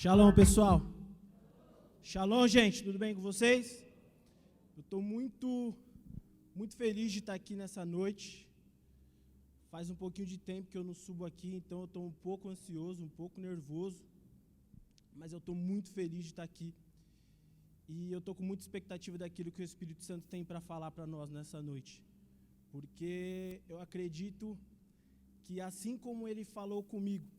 Shalom, pessoal. Shalom, gente. Tudo bem com vocês? Eu estou muito feliz de estar aqui nessa noite. Faz um pouquinho de tempo que eu não subo aqui, então eu estou um pouco ansioso, um pouco nervoso. Mas eu estou muito feliz de estar aqui. E eu estou com muita expectativa daquilo que o Espírito Santo tem para falar para nós nessa noite. Porque eu acredito que assim como ele falou comigo,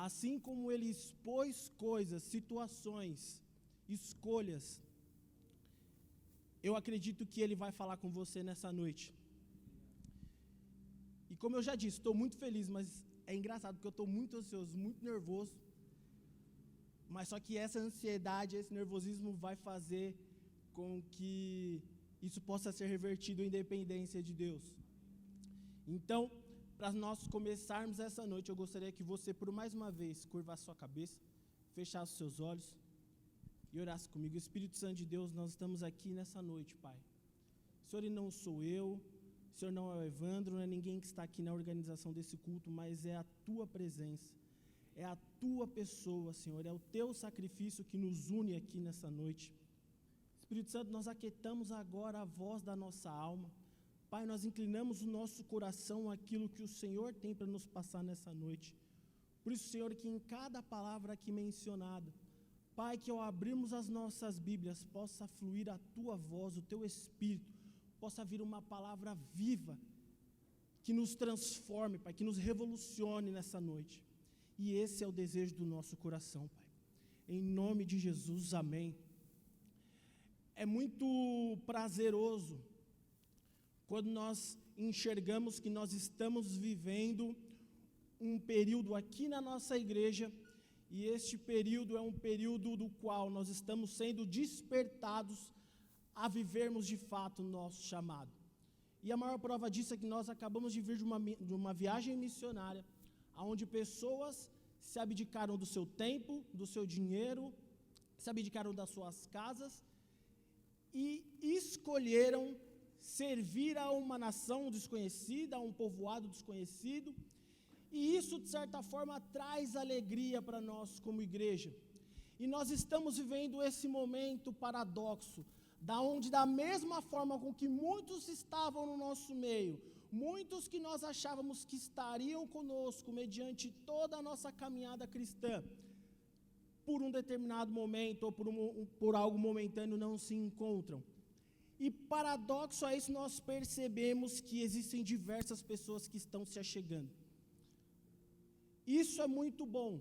assim como ele expôs coisas, situações, escolhas, eu acredito que ele vai falar com você nessa noite. E como eu já disse, estou muito feliz, mas é engraçado porque eu estou muito ansioso, muito nervoso. Mas só que essa ansiedade, esse nervosismo vai fazer com que isso possa ser revertido em dependência de Deus. Então, para nós começarmos essa noite, eu gostaria que você, por mais uma vez, curvasse sua cabeça, fechasse seus olhos e orasse comigo. Espírito Santo de Deus, nós estamos aqui nessa noite, Pai. Senhor, e não sou eu, Senhor, não é o Evandro, não é ninguém que está aqui na organização desse culto, mas é a Tua presença, é a Tua pessoa, Senhor, é o Teu sacrifício que nos une aqui nessa noite. Espírito Santo, nós aquietamos agora a voz da nossa alma. Pai, nós inclinamos o nosso coração àquilo que o Senhor tem para nos passar nessa noite. Por isso, Senhor, que em cada palavra aqui mencionada, Pai, que ao abrirmos as nossas Bíblias, possa fluir a Tua voz, o Teu Espírito, possa vir uma palavra viva, que nos transforme, Pai, que nos revolucione nessa noite. E esse é o desejo do nosso coração, Pai. Em nome de Jesus, amém. É muito prazeroso quando nós enxergamos que nós estamos vivendo um período aqui na nossa igreja, e este período é um período do qual nós estamos sendo despertados a vivermos de fato o nosso chamado. E a maior prova disso é que nós acabamos de vir de uma viagem missionária, onde pessoas se abdicaram do seu tempo, do seu dinheiro, se abdicaram das suas casas e escolheram servir a uma nação desconhecida, a um povoado desconhecido, e isso de certa forma traz alegria para nós como igreja. E nós estamos vivendo esse momento paradoxo, da mesma forma com que muitos estavam no nosso meio, muitos que nós achávamos que estariam conosco mediante toda a nossa caminhada cristã, por um determinado momento ou por algo momentâneo não se encontram. E paradoxo a isso, nós percebemos que existem diversas pessoas que estão se achegando. Isso é muito bom.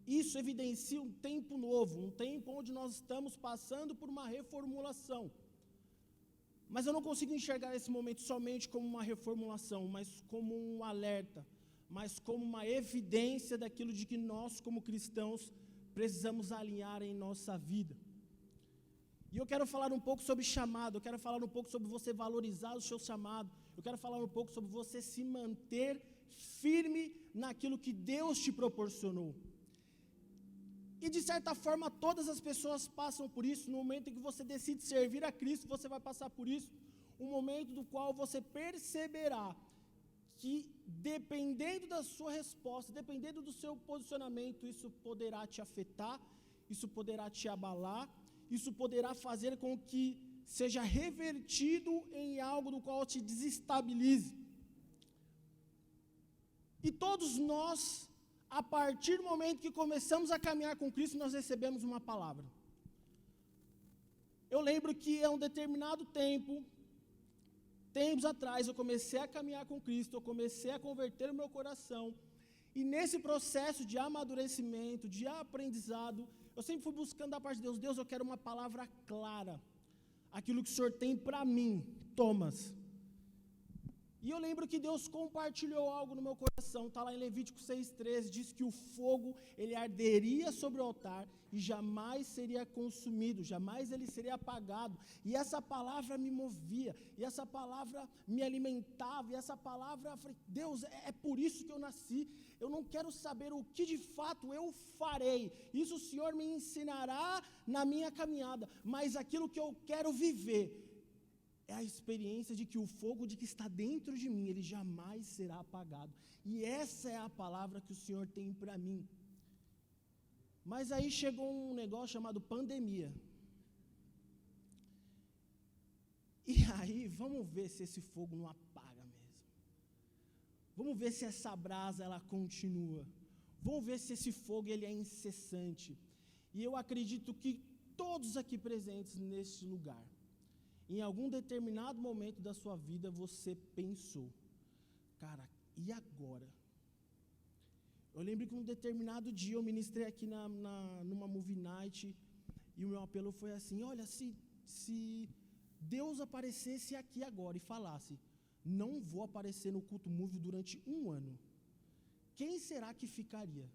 Isso evidencia um tempo novo, um tempo onde nós estamos passando por uma reformulação. Mas eu não consigo enxergar esse momento somente como uma reformulação, mas como um alerta, mas como uma evidência daquilo de que nós, como cristãos, precisamos alinhar em nossa vida. E eu quero falar um pouco sobre chamado, eu quero falar um pouco sobre você valorizar o seu chamado, eu quero falar um pouco sobre você se manter firme naquilo que Deus te proporcionou. E de certa forma todas as pessoas passam por isso. No momento em que você decide servir a Cristo, você vai passar por isso, um momento do qual você perceberá que dependendo da sua resposta, dependendo do seu posicionamento, isso poderá te afetar, isso poderá te abalar, isso poderá fazer com que seja revertido em algo do qual te desestabilize. E todos nós, a partir do momento que começamos a caminhar com Cristo, nós recebemos uma palavra. Eu lembro que há um determinado tempos atrás, eu comecei a caminhar com Cristo, eu comecei a converter o meu coração, e nesse processo de amadurecimento, de aprendizado, eu sempre fui buscando da parte de Deus. Deus, eu quero uma palavra clara, aquilo que o Senhor tem para mim, Thomas. E eu lembro que Deus compartilhou algo no meu coração, está lá em Levítico 6,13, diz que o fogo, ele arderia sobre o altar e jamais seria consumido, jamais ele seria apagado. E essa palavra me movia, e essa palavra me alimentava, e essa palavra, eu falei, Deus, é por isso que eu nasci, eu não quero saber o que de fato eu farei, isso o Senhor me ensinará na minha caminhada, mas aquilo que eu quero viver, é a experiência de que o fogo de que está dentro de mim, ele jamais será apagado. E essa é a palavra que o Senhor tem para mim. Mas aí chegou um negócio chamado pandemia. E aí, vamos ver se esse fogo não apaga mesmo. Vamos ver se essa brasa ela continua. Vamos ver se esse fogo ele é incessante. E eu acredito que todos aqui presentes neste lugar, em algum determinado momento da sua vida, você pensou, cara, e agora? Eu lembro que um determinado dia eu ministrei aqui numa movie night, e o meu apelo foi assim, olha, se Deus aparecesse aqui agora e falasse, não vou aparecer no culto movie durante 1 ano, quem será que ficaria?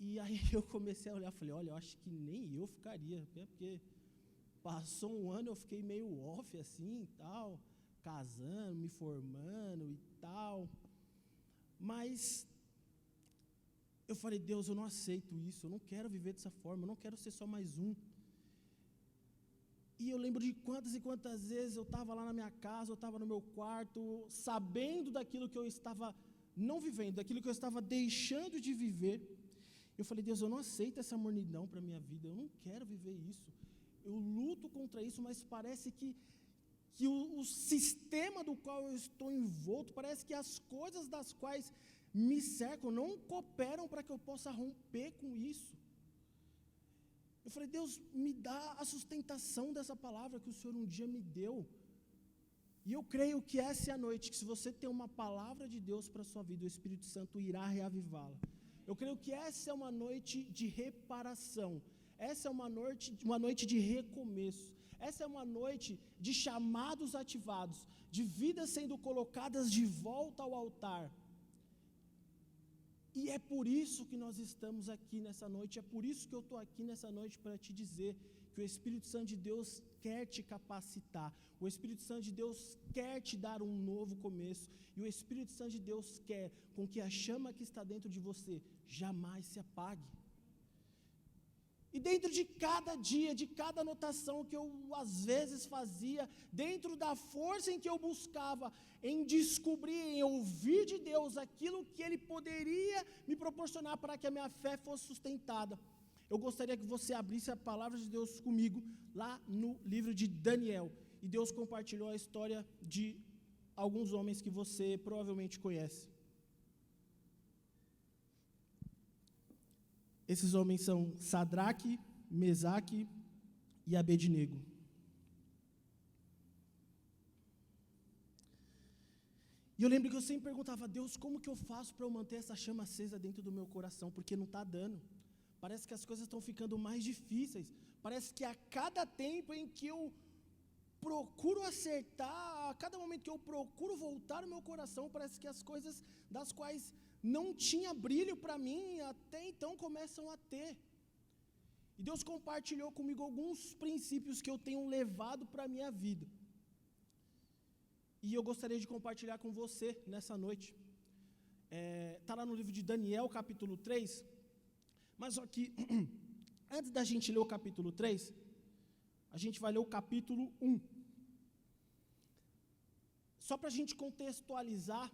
E aí eu comecei a olhar, falei, olha, eu acho que nem eu ficaria, porque passou 1 ano, eu fiquei meio off assim e tal, casando, me formando e tal, mas eu falei, Deus, eu não aceito isso, eu não quero viver dessa forma, eu não quero ser só mais um. E eu lembro de quantas e quantas vezes eu estava lá na minha casa, eu estava no meu quarto, sabendo daquilo que eu estava não vivendo, daquilo que eu estava deixando de viver. Eu falei, Deus, eu não aceito essa mornidão para a minha vida, eu não quero viver isso. Eu luto contra isso, mas parece que o sistema do qual eu estou envolto, parece que as coisas das quais me cercam não cooperam para que eu possa romper com isso. Eu falei, Deus, me dá a sustentação dessa palavra que o Senhor um dia me deu. E eu creio que essa é a noite, que se você tem uma palavra de Deus para a sua vida, o Espírito Santo irá reavivá-la. Eu creio que essa é uma noite de reparação. Essa é uma noite de recomeço. Essa é uma noite de chamados ativados, de vidas sendo colocadas de volta ao altar. E é por isso que nós estamos aqui nessa noite, é por isso que eu estou aqui nessa noite para te dizer que o Espírito Santo de Deus quer te capacitar, o Espírito Santo de Deus quer te dar um novo começo, e o Espírito Santo de Deus quer com que a chama que está dentro de você jamais se apague. E dentro de cada dia, de cada anotação que eu às vezes fazia, dentro da força em que eu buscava em descobrir, em ouvir de Deus aquilo que Ele poderia me proporcionar para que a minha fé fosse sustentada, eu gostaria que você abrisse a palavra de Deus comigo, lá no livro de Daniel. E Deus compartilhou a história de alguns homens que você provavelmente conhece. Esses homens são Sadraque, Mesaque e Abednego. E eu lembro que eu sempre perguntava a Deus, como que eu faço para eu manter essa chama acesa dentro do meu coração? Porque não está dando. Parece que as coisas estão ficando mais difíceis. Parece que a cada tempo em que eu procuro acertar, a cada momento que eu procuro voltar o meu coração, parece que as coisas das quais não tinha brilho para mim, até então começam a ter. E Deus compartilhou comigo alguns princípios que eu tenho levado para a minha vida. E eu gostaria de compartilhar com você nessa noite. Está lá no livro de Daniel, capítulo 3. Mas só que, antes da gente ler o capítulo 3, a gente vai ler o capítulo 1. Só para a gente contextualizar,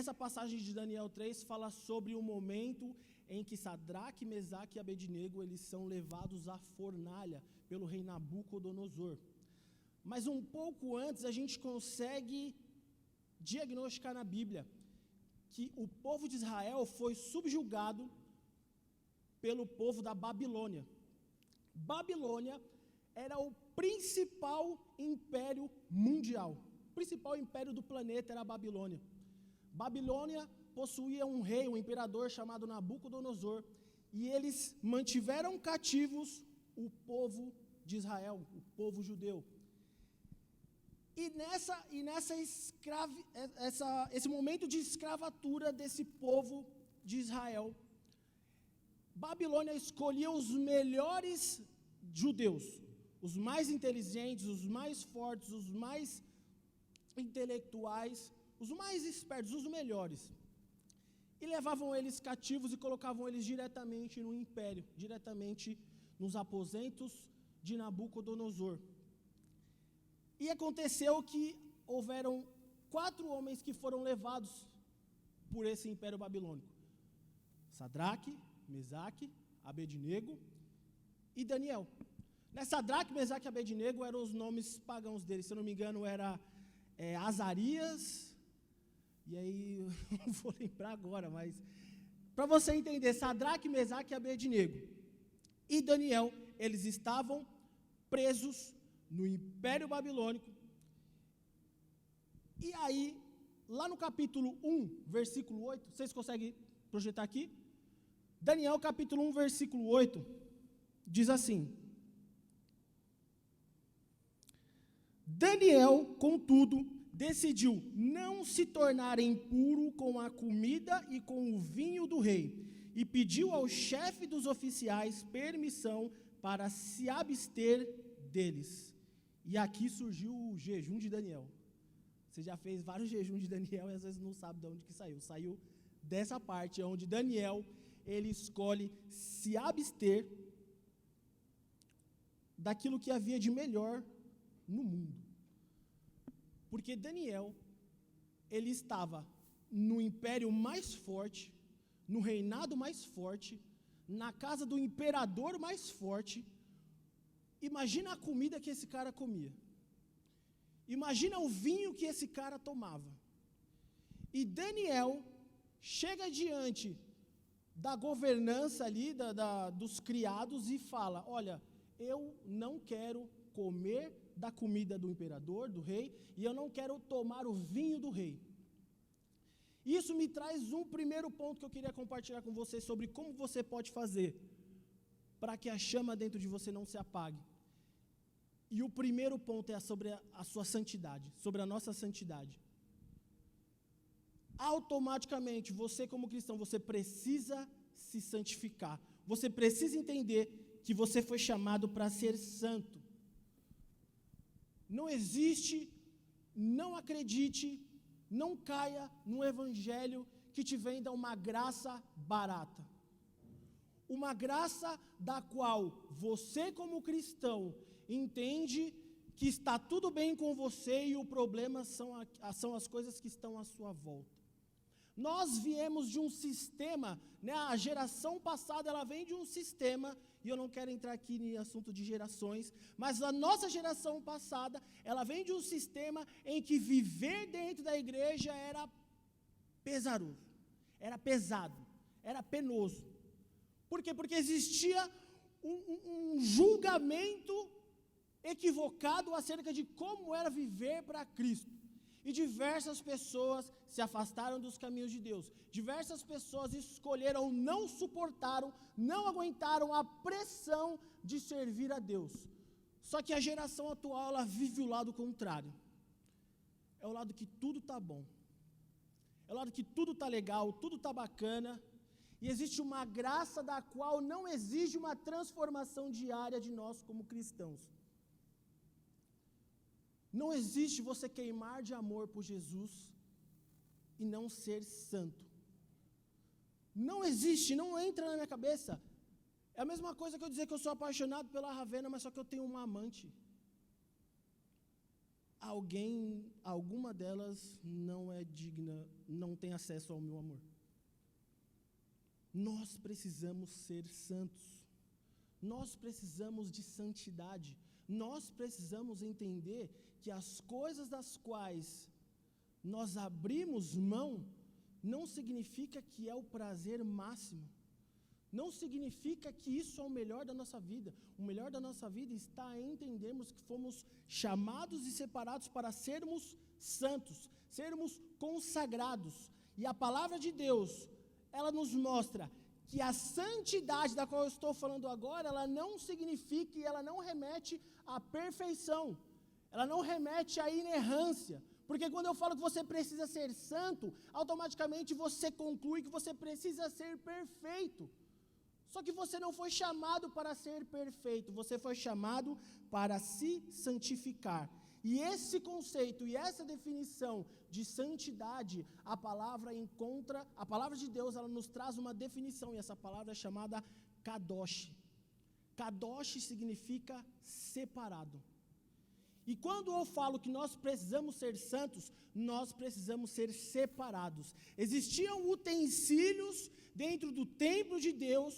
essa passagem de Daniel 3 fala sobre o momento em que Sadraque, Mesaque e Abednego eles são levados à fornalha pelo rei Nabucodonosor. Mas um pouco antes a gente consegue diagnosticar na Bíblia que o povo de Israel foi subjugado pelo povo da Babilônia. Babilônia era o principal império mundial. O principal império do planeta era a Babilônia. Babilônia possuía um rei, um imperador chamado Nabucodonosor, e eles mantiveram cativos o povo de Israel, o povo judeu. Esse momento de escravatura desse povo de Israel, Babilônia escolhia os melhores judeus, os mais inteligentes, os mais fortes, os mais intelectuais, os mais espertos, os melhores, e levavam eles cativos e colocavam eles diretamente no império, diretamente nos aposentos de Nabucodonosor. E aconteceu que houveram 4 homens que foram levados por esse império babilônico. Sadraque, Mesaque, Abednego e Daniel. Sadraque, Mesaque e Abednego eram os nomes pagãos deles. Se eu não me engano, era Azarias. E aí, eu não vou lembrar agora, mas para você entender, Sadraque, Mesaque e Abednego e Daniel, eles estavam presos no Império Babilônico. E aí, lá no capítulo 1, versículo 8, vocês conseguem projetar aqui? Daniel, capítulo 1, versículo 8, diz assim: Daniel, contudo, decidiu não se tornar impuro com a comida e com o vinho do rei, e pediu ao chefe dos oficiais permissão para se abster deles. E aqui surgiu o jejum de Daniel. Você já fez vários jejuns de Daniel e às vezes não sabe de onde que saiu. Saiu dessa parte, onde Daniel, ele escolhe se abster daquilo que havia de melhor no mundo. Porque Daniel, ele estava no império mais forte, no reinado mais forte, na casa do imperador mais forte. Imagina a comida que esse cara comia. Imagina o vinho que esse cara tomava. E Daniel chega diante da governança ali, dos criados, e fala: olha, eu não quero comer da comida do imperador, do rei, e eu não quero tomar o vinho do rei. Isso me traz um primeiro ponto que eu queria compartilhar com você sobre como você pode fazer para que a chama dentro de você não se apague. E o primeiro ponto é sobre a sua santidade, sobre a nossa santidade. Automaticamente, você como cristão, você precisa se santificar. Você precisa entender que você foi chamado para ser santo. Não existe, não acredite, não caia num evangelho que te venda uma graça barata. Uma graça da qual você como cristão entende que está tudo bem com você e o problema são as coisas que estão à sua volta. Nós viemos de um sistema, a geração passada ela vem de um sistema, e eu não quero entrar aqui em assunto de gerações, mas a nossa geração passada, ela vem de um sistema em que viver dentro da igreja era pesaroso, era pesado, era penoso. Por quê? Porque existia um julgamento equivocado acerca de como era viver para Cristo. E diversas pessoas se afastaram dos caminhos de Deus. Diversas pessoas escolheram, não suportaram, não aguentaram a pressão de servir a Deus. Só que a geração atual, ela vive o lado contrário. É o lado que tudo está bom. É o lado que tudo está legal, tudo está bacana. E existe uma graça da qual não exige uma transformação diária de nós como cristãos. Não existe você queimar de amor por Jesus e não ser santo. Não existe, não entra na minha cabeça. É a mesma coisa que eu dizer que eu sou apaixonado pela Ravena, mas só que eu tenho uma amante. Alguma delas não é digna, não tem acesso ao meu amor. Nós precisamos ser santos. Nós precisamos de santidade. Nós precisamos entender que as coisas das quais nós abrimos mão não significa que é o prazer máximo. Não significa que isso é o melhor da nossa vida. O melhor da nossa vida está em entendermos que fomos chamados e separados para sermos santos, sermos consagrados. E a palavra de Deus, ela nos mostra que a santidade da qual eu estou falando agora, ela não significa e ela não remete à perfeição. Ela não remete à inerrância. Porque quando eu falo que você precisa ser santo, automaticamente você conclui que você precisa ser perfeito. Só que você não foi chamado para ser perfeito, você foi chamado para se santificar. E esse conceito e essa definição de santidade, a palavra de Deus, ela nos traz uma definição, e essa palavra é chamada kadosh. Kadosh significa separado. E quando eu falo que nós precisamos ser santos, nós precisamos ser separados. Existiam utensílios dentro do templo de Deus,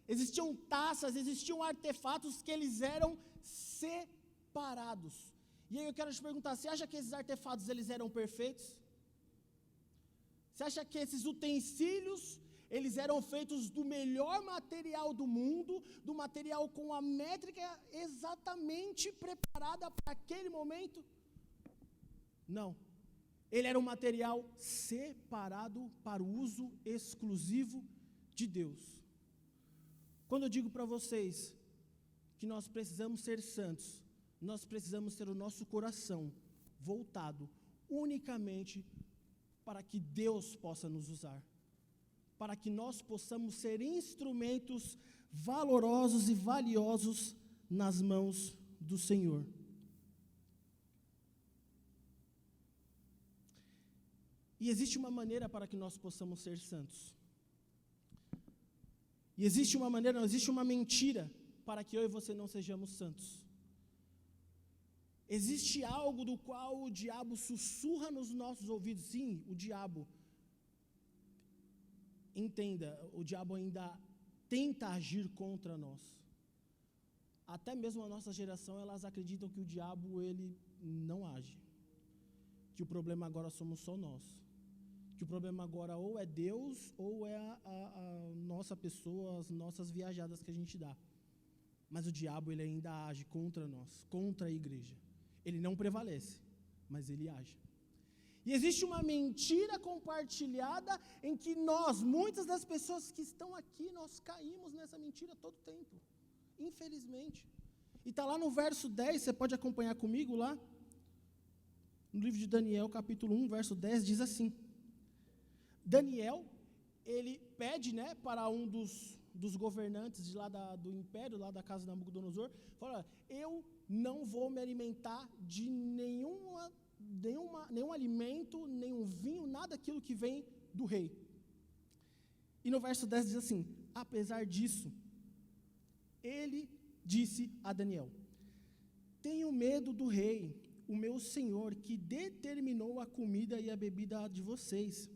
existiam taças, existiam artefatos que eles eram separados. E aí eu quero te perguntar, você acha que esses artefatos eles eram perfeitos? Você acha que esses utensílios eles eram feitos do melhor material do mundo, do material com a métrica exatamente preparada para aquele momento? Não. Ele era um material separado para o uso exclusivo de Deus. Quando eu digo para vocês que nós precisamos ser santos, nós precisamos ter o nosso coração voltado unicamente para que Deus possa nos usar, para que nós possamos ser instrumentos valorosos e valiosos nas mãos do Senhor. E existe uma maneira para que nós possamos ser santos. E existe uma maneira, não existe uma mentira para que eu e você não sejamos santos. Existe algo do qual o diabo sussurra nos nossos ouvidos. Sim, o diabo. Entenda, o diabo ainda tenta agir contra nós. Até mesmo a nossa geração, elas acreditam que o diabo, ele não age. Que o problema agora somos só nós. Que o problema agora ou é Deus, ou é a nossa pessoa, as nossas viajadas que a gente dá. Mas o diabo, ele ainda age contra nós, contra a igreja. Ele não prevalece, mas ele age. E existe uma mentira compartilhada em que nós, muitas das pessoas que estão aqui, nós caímos nessa mentira todo o tempo. Infelizmente. E está lá no verso 10, você pode acompanhar comigo lá? No livro de Daniel, capítulo 1, verso 10, diz assim. Daniel, ele pede, né, para um dos governantes de lá do império, lá da casa de Nabucodonosor, fala, eu não vou me alimentar de nenhum alimento, nenhum vinho, nada daquilo que vem do rei. E no verso 10 diz assim, apesar disso, ele disse a Daniel, tenho medo do rei, o meu senhor, que determinou a comida e a bebida de vocês.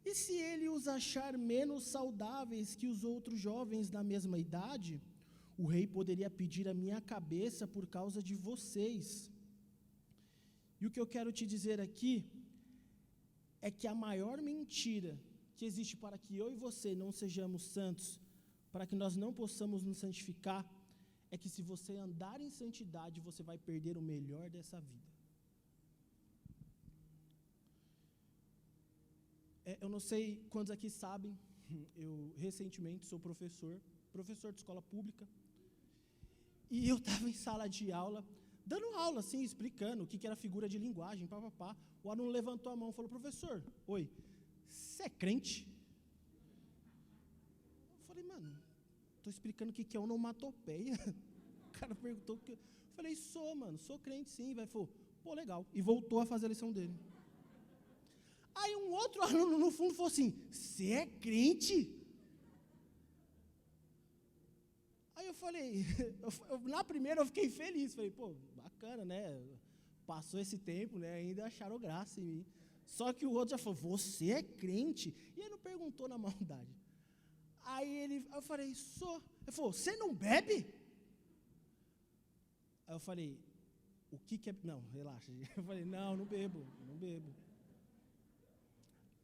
E se ele os achar menos saudáveis que os outros jovens da mesma idade, o rei poderia pedir a minha cabeça por causa de vocês. E o que eu quero te dizer aqui é que a maior mentira que existe para que eu e você não sejamos santos, para que nós não possamos nos santificar, é que se você andar em santidade, você vai perder o melhor dessa vida. Eu não sei quantos aqui sabem, eu recentemente sou professor de escola pública, e eu estava em sala de aula, dando aula assim, explicando o que era figura de linguagem, papapá. O aluno levantou a mão e falou, professor, oi, você é crente? Eu falei, mano, estou explicando o que é onomatopeia. O cara perguntou, eu falei, sou crente sim, vai, falou, pô, legal, e voltou a fazer a lição dele. Aí um outro aluno no fundo falou assim, você é crente? Aí eu falei, na primeira eu fiquei feliz, falei, pô, bacana, né, passou esse tempo, né, ainda acharam graça em mim. Só que o outro já falou, você é crente? E ele não perguntou na maldade. Aí eu falei, sou. Ele falou, você não bebe? Aí eu falei, o que é, não, relaxa. Eu falei, não bebo.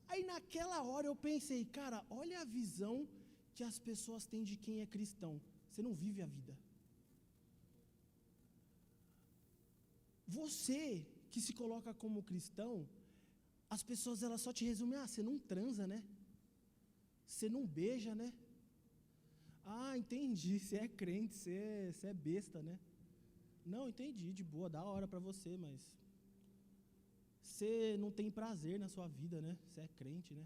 Aí naquela hora eu pensei, cara, olha a visão que as pessoas têm de quem é cristão. Você não vive a vida. Você que se coloca como cristão, as pessoas elas só te resumem, você não transa, né? Você não beija, né? Ah, entendi, você é crente, você é besta, né? Não, entendi, de boa, da hora para você, mas você não tem prazer na sua vida, né? Você é crente, né?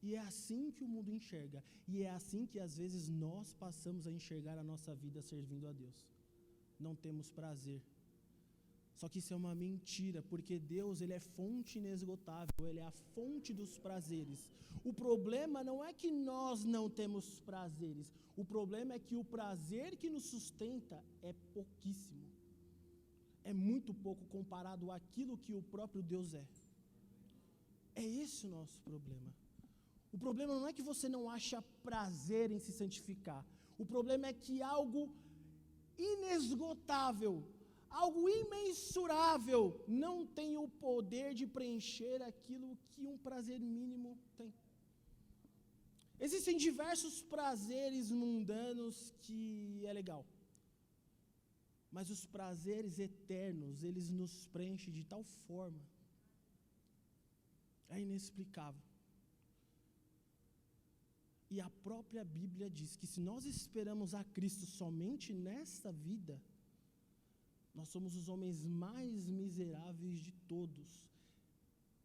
E é assim que o mundo enxerga. E é assim que às vezes nós passamos a enxergar a nossa vida servindo a Deus. Não temos prazer. Só que isso é uma mentira, porque Deus, Ele é fonte inesgotável, Ele é a fonte dos prazeres. O problema não é que nós não temos prazeres, o problema é que o prazer que nos sustenta é pouquíssimo. é muito pouco comparado àquilo que o próprio Deus é. É esse o nosso problema. O problema não é que você não acha prazer em se santificar. O problema é que algo inesgotável, algo imensurável, não tem o poder de preencher aquilo que um prazer mínimo tem. Existem diversos prazeres mundanos que é legal. Mas os prazeres eternos, eles nos preenchem de tal forma. É inexplicável. E a própria Bíblia diz que se nós esperamos a Cristo somente nesta vida, nós somos os homens mais miseráveis de todos.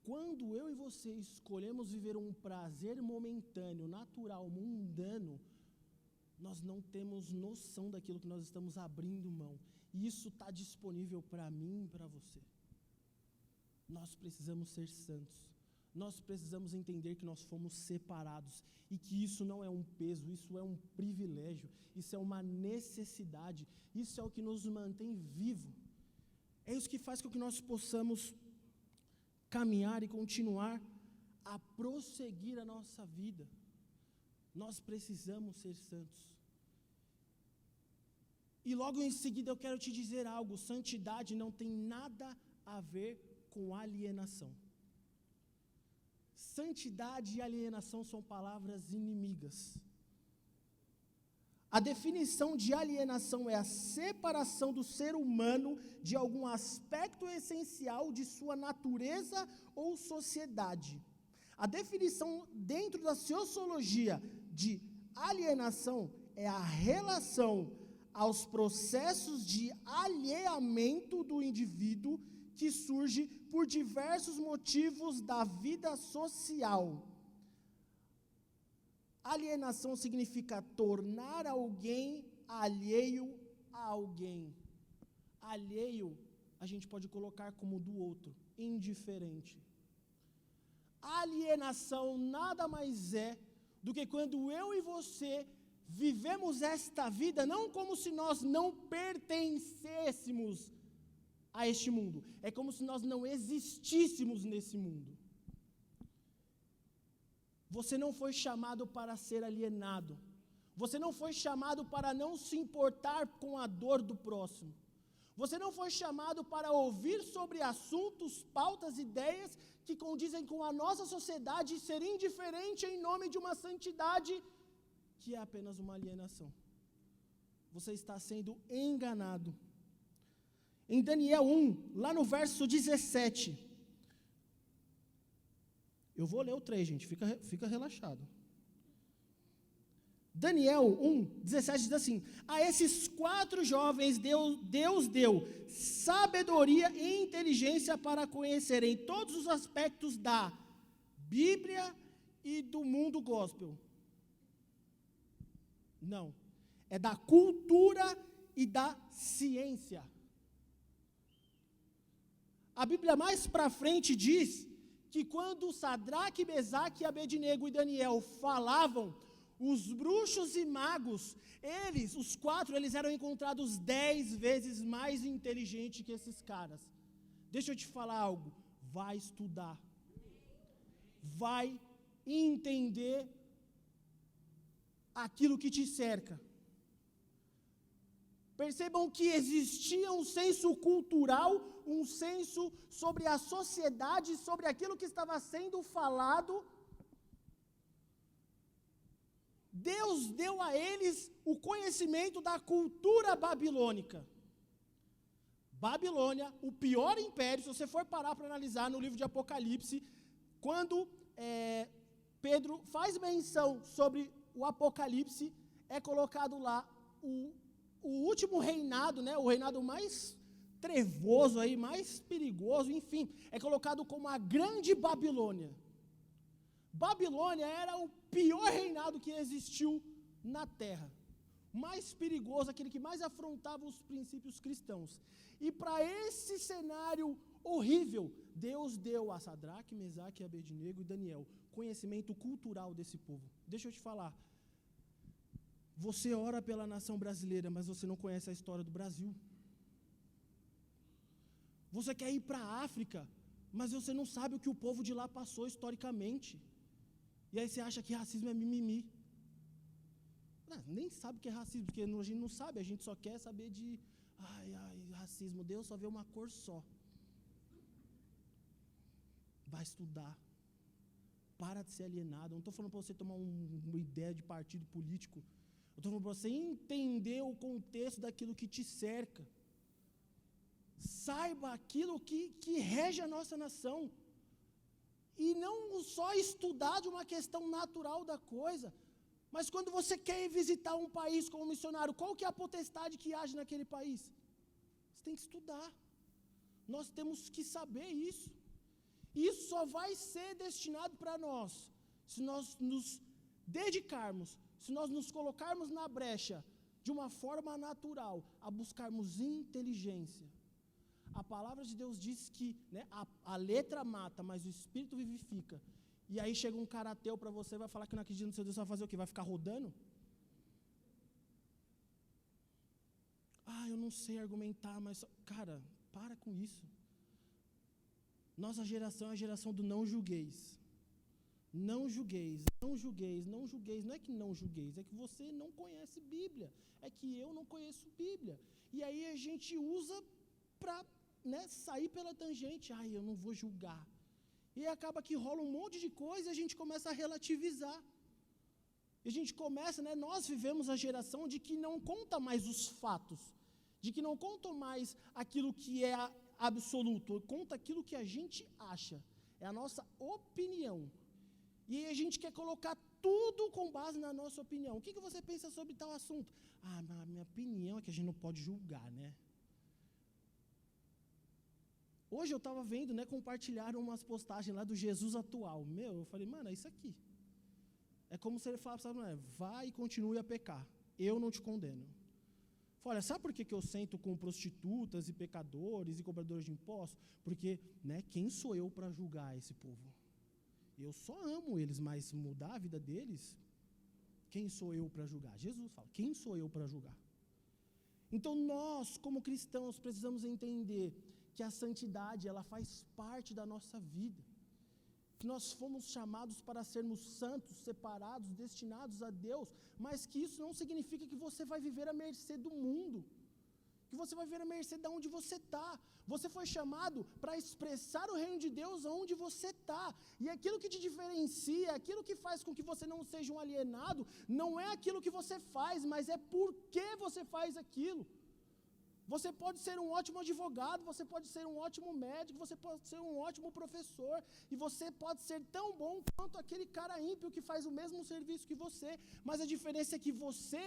Quando eu e você escolhemos viver um prazer momentâneo, natural, mundano, nós não temos noção daquilo que nós estamos abrindo mão. E isso está disponível para mim e para você. Nós precisamos ser santos. Nós precisamos entender que nós fomos separados e que isso não é um peso, isso é um privilégio, isso é uma necessidade, isso é o que nos mantém vivo. É isso que faz com que nós possamos caminhar e continuar a prosseguir a nossa vida. Nós precisamos ser santos. E logo em seguida eu quero te dizer algo: santidade não tem nada a ver com alienação. Santidade e alienação são palavras inimigas. A definição de alienação é a separação do ser humano de algum aspecto essencial de sua natureza ou sociedade. A definição dentro da sociologia de alienação é a relação aos processos de alheamento do indivíduo que surge por diversos motivos da vida social. Alienação significa tornar alguém alheio a alguém. Alheio, a gente pode colocar como do outro, indiferente. Alienação nada mais é do que quando eu e você vivemos esta vida não como se nós não pertencêssemos a este mundo. É como se nós não existíssemos nesse mundo. Você não foi chamado para ser alienado. Você não foi chamado para não se importar com a dor do próximo. Você não foi chamado para ouvir sobre assuntos, pautas, ideias que condizem com a nossa sociedade e ser indiferente em nome de uma santidade que é apenas uma alienação. Você está sendo enganado. Em Daniel 1, lá no verso 17, eu vou ler o 3, gente, fica relaxado. Daniel 1, 17 diz assim: a esses 4 jovens Deus deu sabedoria e inteligência para conhecerem todos os aspectos da Bíblia e do mundo gospel. Não, é da cultura e da ciência. A Bíblia mais para frente diz que quando Sadraque, Mesaque, Abednego e Daniel falavam, os bruxos e magos, os 4, eles eram encontrados 10 vezes mais inteligentes que esses caras. Deixa eu te falar algo, vai estudar, vai entender aquilo que te cerca. Percebam que existia um senso cultural, um senso sobre a sociedade, sobre aquilo que estava sendo falado. Deus deu a eles o conhecimento da cultura babilônica. Babilônia, o pior império, se você for parar para analisar no livro de Apocalipse, quando Pedro faz menção sobre o Apocalipse, é colocado lá o último reinado, né, o reinado mais trevoso, aí, mais perigoso, enfim, é colocado como a grande Babilônia. Babilônia era o pior reinado que existiu na terra, mais perigoso, aquele que mais afrontava os princípios cristãos. E para esse cenário horrível, Deus deu a Sadraque, Mesaque, Abednego e Daniel conhecimento cultural desse povo. Deixa eu te falar, você ora pela nação brasileira, mas você não conhece a história do Brasil. Você quer ir para a África, mas você não sabe o que o povo de lá passou historicamente. E aí você acha que racismo é mimimi. Nem sabe o que é racismo, porque a gente não sabe, a gente só quer saber de racismo. Deus só vê uma cor só. Vai estudar. Para de ser alienado. Eu não estou falando para você tomar uma ideia de partido político. Eu estou falando para você entender o contexto daquilo que te cerca. Saiba aquilo que rege a nossa nação. E não só estudar de uma questão natural da coisa, mas quando você quer ir visitar um país como missionário, qual que é a potestade que age naquele país? Você tem que estudar. Nós temos que saber isso. Isso só vai ser destinado para nós se nós nos dedicarmos, se nós nos colocarmos na brecha de uma forma natural, a buscarmos inteligência. A palavra de Deus diz que, né, a letra mata, mas o Espírito vivifica. E aí chega um cara ateu para você e vai falar que não acredita no seu Deus, você vai fazer o quê? Vai ficar rodando? Eu não sei argumentar, mas... Cara, para com isso. Nossa geração é a geração do não julgueis. Não julgueis, não julgueis, não julgueis. Não é que não julgueis, é que você não conhece Bíblia. É que eu não conheço Bíblia. E aí a gente usa para, né, sair pela tangente. Eu não vou julgar. E acaba que rola um monte de coisa e a gente começa a relativizar. E a gente começa, né, nós vivemos a geração de que não conta mais os fatos, de que não conta mais aquilo que é absoluto, conta aquilo que a gente acha, é a nossa opinião. E aí a gente quer colocar tudo com base na nossa opinião. O que você pensa sobre tal assunto? A minha opinião é que a gente não pode julgar, né? Hoje eu estava vendo, né, compartilharam umas postagens lá do Jesus atual. Eu falei, mano, é isso aqui. É como se ele falasse, vai e continue a pecar. Eu não te condeno. Olha, sabe por que eu sento com prostitutas e pecadores e cobradores de impostos? Porque, né, quem sou eu para julgar esse povo? Eu só amo eles, mas mudar a vida deles, quem sou eu para julgar? Jesus fala, quem sou eu para julgar? Então nós, como cristãos, precisamos entender que a santidade, ela faz parte da nossa vida. Que nós fomos chamados para sermos santos, separados, destinados a Deus, mas que isso não significa que você vai viver à mercê do mundo, que você vai viver à mercê de onde você está. Você foi chamado para expressar o reino de Deus onde você está, e aquilo que te diferencia, aquilo que faz com que você não seja um alienado, não é aquilo que você faz, mas é por que você faz aquilo. Você pode ser um ótimo advogado, você pode ser um ótimo médico, você pode ser um ótimo professor, e você pode ser tão bom quanto aquele cara ímpio que faz o mesmo serviço que você, mas a diferença é que você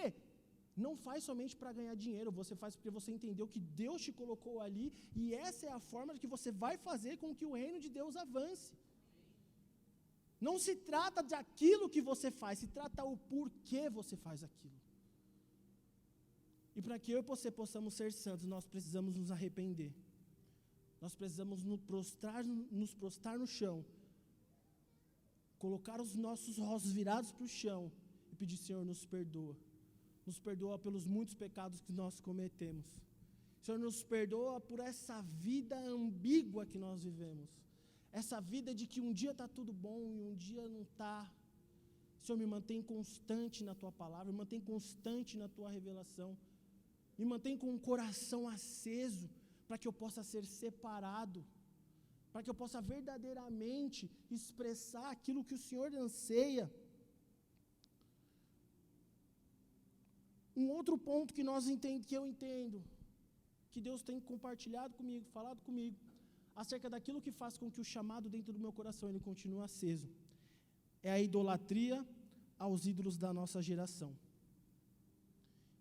não faz somente para ganhar dinheiro, você faz porque você entendeu que Deus te colocou ali, e essa é a forma que você vai fazer com que o reino de Deus avance. Não se trata daquilo que você faz, se trata o porquê você faz aquilo. E para que eu e você possamos ser santos, nós precisamos nos arrepender. Nós precisamos nos prostrar no chão, colocar os nossos rostos virados para o chão e pedir, Senhor, nos perdoa. Nos perdoa pelos muitos pecados que nós cometemos. Senhor, nos perdoa por essa vida ambígua que nós vivemos. Essa vida de que um dia está tudo bom e um dia não está. Senhor, me mantém constante na Tua palavra, me mantém constante na Tua revelação. Me mantém com o coração aceso, para que eu possa ser separado, para que eu possa verdadeiramente expressar aquilo que o Senhor anseia. Um outro ponto que eu entendo, que Deus tem compartilhado comigo, falado comigo, acerca daquilo que faz com que o chamado dentro do meu coração ele continue aceso, é a idolatria aos ídolos da nossa geração.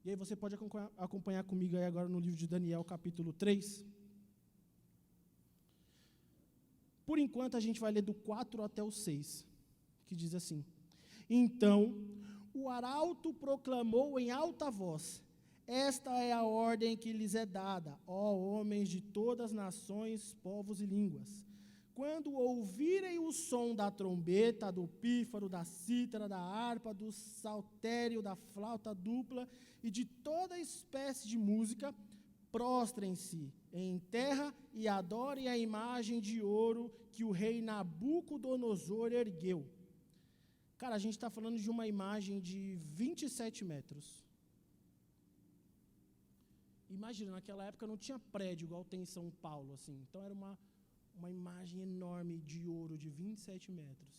E aí você pode acompanhar comigo aí agora no livro de Daniel, capítulo 3. Por enquanto a gente vai ler do 4 até o 6, que diz assim: Então o arauto proclamou em alta voz: Esta é a ordem que lhes é dada, ó homens de todas as nações, povos e línguas. Quando ouvirem o som da trombeta, do pífaro, da cítara, da harpa, do saltério, da flauta dupla e de toda espécie de música, prostrem-se em terra e adorem a imagem de ouro que o rei Nabucodonosor ergueu. Cara, a gente está falando de uma imagem de 27 metros. Imagina, naquela época não tinha prédio igual tem em São Paulo, assim. Então era uma imagem enorme de ouro de 27 metros.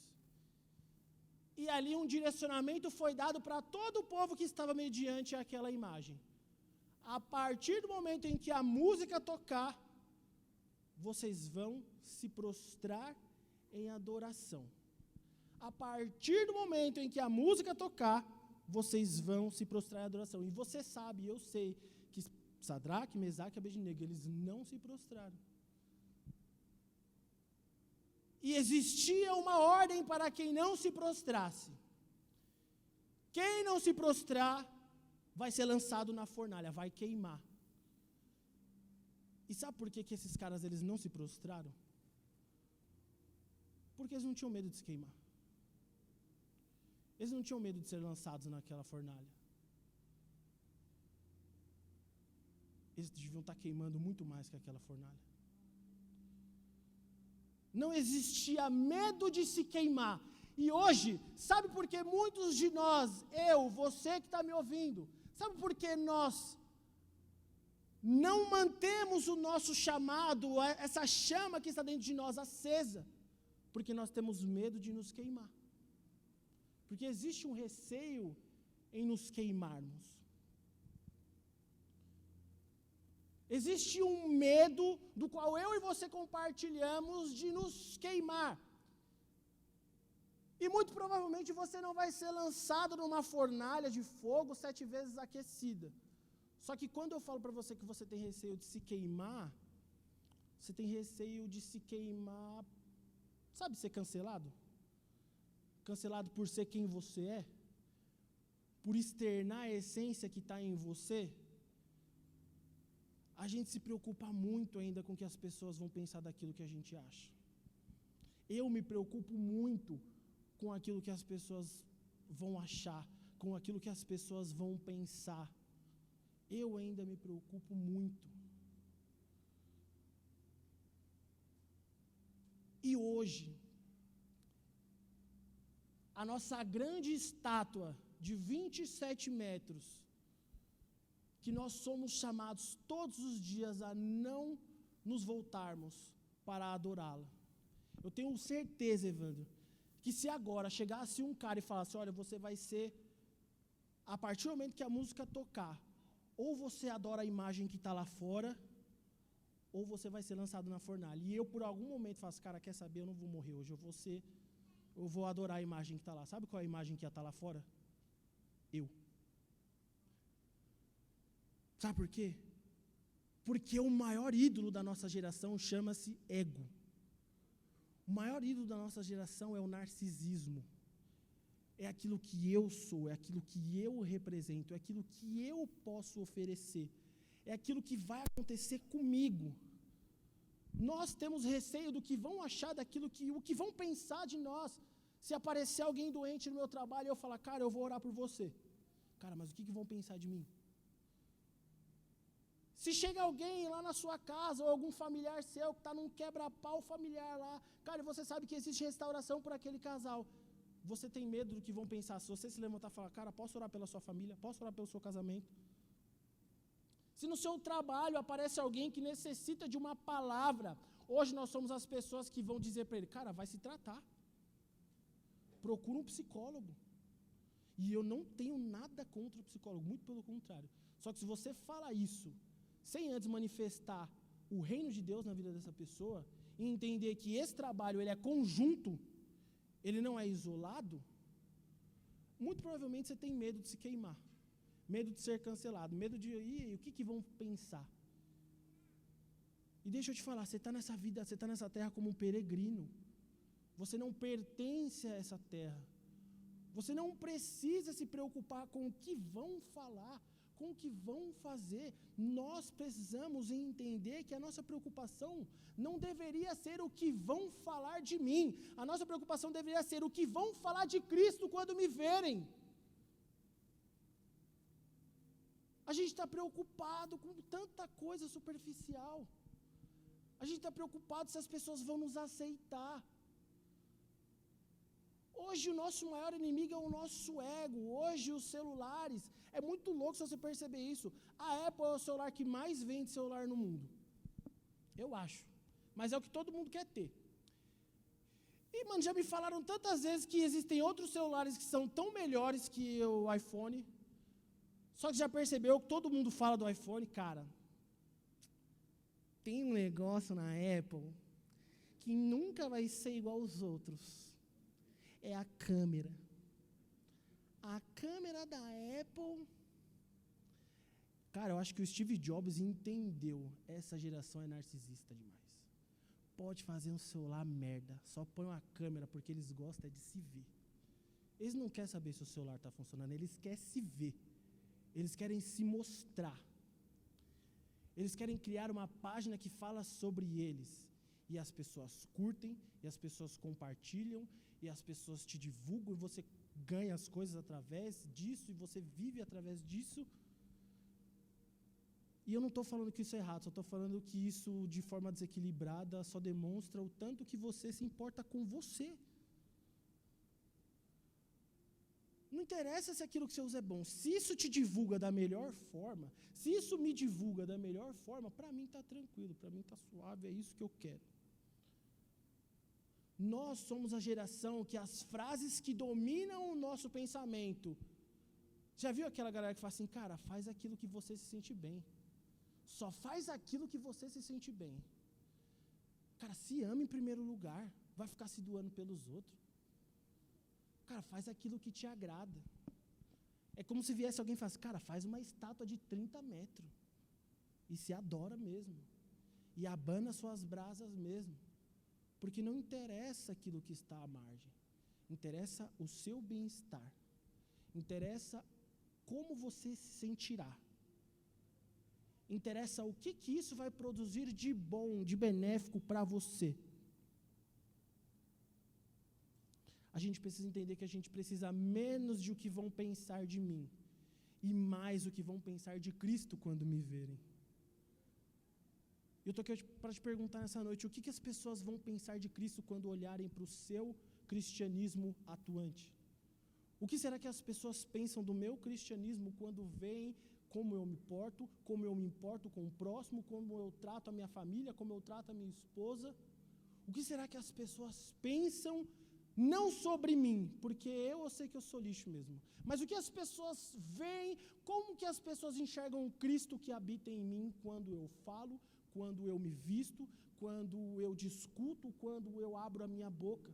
E ali um direcionamento foi dado para todo o povo que estava mediante aquela imagem. A partir do momento em que a música tocar, vocês vão se prostrar em adoração. A partir do momento em que a música tocar, vocês vão se prostrar em adoração. E você sabe, eu sei, que Sadraque, Mesaque e Abednego, eles não se prostraram. E existia uma ordem para quem não se prostrasse. Quem não se prostrar vai ser lançado na fornalha, vai queimar. E sabe por que esses caras eles não se prostraram? Porque eles não tinham medo de se queimar. Eles não tinham medo de ser lançados naquela fornalha. Eles deviam estar queimando muito mais que aquela fornalha. Não existia medo de se queimar. E hoje, sabe por que muitos de nós, eu, você que está me ouvindo, sabe por que nós não mantemos o nosso chamado, essa chama que está dentro de nós acesa? Porque nós temos medo de nos queimar. Porque existe um receio em nos queimarmos. Existe um medo do qual eu e você compartilhamos de nos queimar. E muito provavelmente você não vai ser lançado numa fornalha de fogo 7 vezes aquecida. Só que quando eu falo para você que você tem receio de se queimar, você tem receio de se queimar, sabe, ser cancelado? Cancelado por ser quem você é? Por externar a essência que está em você? A gente se preocupa muito ainda com o que as pessoas vão pensar daquilo que a gente acha. Eu me preocupo muito com aquilo que as pessoas vão achar, com aquilo que as pessoas vão pensar. Eu ainda me preocupo muito. E hoje, a nossa grande estátua de 27 metros, que nós somos chamados todos os dias a não nos voltarmos para adorá-la. Eu tenho certeza, Evandro, que se agora chegasse um cara e falasse, olha, você vai ser, a partir do momento que a música tocar, ou você adora a imagem que está lá fora, ou você vai ser lançado na fornalha. E eu, por algum momento, faço, cara, quer saber, eu não vou morrer hoje, eu vou adorar a imagem que está lá. Sabe qual é a imagem que está lá fora? Eu. Sabe por quê? Porque o maior ídolo da nossa geração chama-se ego. O maior ídolo da nossa geração é o narcisismo. É aquilo que eu sou, é aquilo que eu represento, é aquilo que eu posso oferecer. É aquilo que vai acontecer comigo. Nós temos receio do que vão achar daquilo o que vão pensar de nós. Se aparecer alguém doente no meu trabalho e eu falar, cara, eu vou orar por você. Cara, mas o que vão pensar de mim? Se chega alguém lá na sua casa, ou algum familiar seu que está num quebra-pau familiar lá, cara, você sabe que existe restauração por aquele casal. Você tem medo do que vão pensar? Se você se levantar e falar, cara, posso orar pela sua família? Posso orar pelo seu casamento? Se no seu trabalho aparece alguém que necessita de uma palavra, hoje nós somos as pessoas que vão dizer para ele, cara, vai se tratar. Procura um psicólogo. E eu não tenho nada contra o psicólogo, muito pelo contrário. Só que se você fala isso, sem antes manifestar o reino de Deus na vida dessa pessoa, e entender que esse trabalho ele é conjunto, ele não é isolado, muito provavelmente você tem medo de se queimar, medo de ser cancelado, medo de, o que vão pensar? E deixa eu te falar, você está nessa vida, você está nessa terra como um peregrino, você não pertence a essa terra, você não precisa se preocupar com o que vão falar, com o que vão fazer. Nós precisamos entender que a nossa preocupação não deveria ser o que vão falar de mim. A nossa preocupação deveria ser o que vão falar de Cristo quando me verem. A gente está preocupado com tanta coisa superficial. A gente está preocupado se as pessoas vão nos aceitar. Hoje o nosso maior inimigo é o nosso ego. Hoje os celulares, é muito louco se você perceber isso. A Apple é o celular que mais vende celular no mundo. Eu acho. Mas é o que todo mundo quer ter. E, mano, já me falaram tantas vezes que existem outros celulares que são tão melhores que o iPhone. Só que já percebeu que todo mundo fala do iPhone, cara. Tem um negócio na Apple que nunca vai ser igual aos outros. É a câmera. A câmera da Apple. Cara, eu acho que o Steve Jobs entendeu. Essa geração é narcisista demais. Pode fazer um celular merda. Só põe uma câmera porque eles gostam de se ver. Eles não querem saber se o celular está funcionando. Eles querem se ver. Eles querem se mostrar. Eles querem criar uma página que fala sobre eles. E as pessoas curtem, e as pessoas compartilham, e as pessoas te divulgam, e você ganha as coisas através disso, e você vive através disso. E eu não estou falando que isso é errado, só estou falando que isso, de forma desequilibrada, só demonstra o tanto que você se importa com você. Não interessa se aquilo que você usa é bom. Se isso te divulga da melhor forma, se isso me divulga da melhor forma, para mim está tranquilo, para mim está suave, é isso que eu quero. Nós somos a geração que as frases que dominam o nosso pensamento. Já viu aquela galera que fala assim, cara, faz aquilo que você se sente bem. Só faz aquilo que você se sente bem. Cara, se ama em primeiro lugar, vai ficar se doando pelos outros. Cara, faz aquilo que te agrada. É como se viesse alguém e falasse, cara, faz uma estátua de 30 metros. E se adora mesmo. E abana suas brasas mesmo. Porque não interessa aquilo que está à margem. Interessa o seu bem-estar. Interessa como você se sentirá. Interessa o que isso vai produzir de bom, de benéfico para você. A gente precisa entender que a gente precisa menos de o que vão pensar de mim e mais o que vão pensar de Cristo quando me verem. Eu estou aqui para te perguntar nessa noite, o que as pessoas vão pensar de Cristo quando olharem para o seu cristianismo atuante? O que será que as pessoas pensam do meu cristianismo quando veem como eu me porto, como eu me importo com o próximo, como eu trato a minha família, como eu trato a minha esposa? O que será que as pessoas pensam não sobre mim, porque eu sei que eu sou lixo mesmo, mas o que as pessoas veem, como que as pessoas enxergam o Cristo que habita em mim quando eu falo, quando eu me visto, quando eu discuto, quando eu abro a minha boca?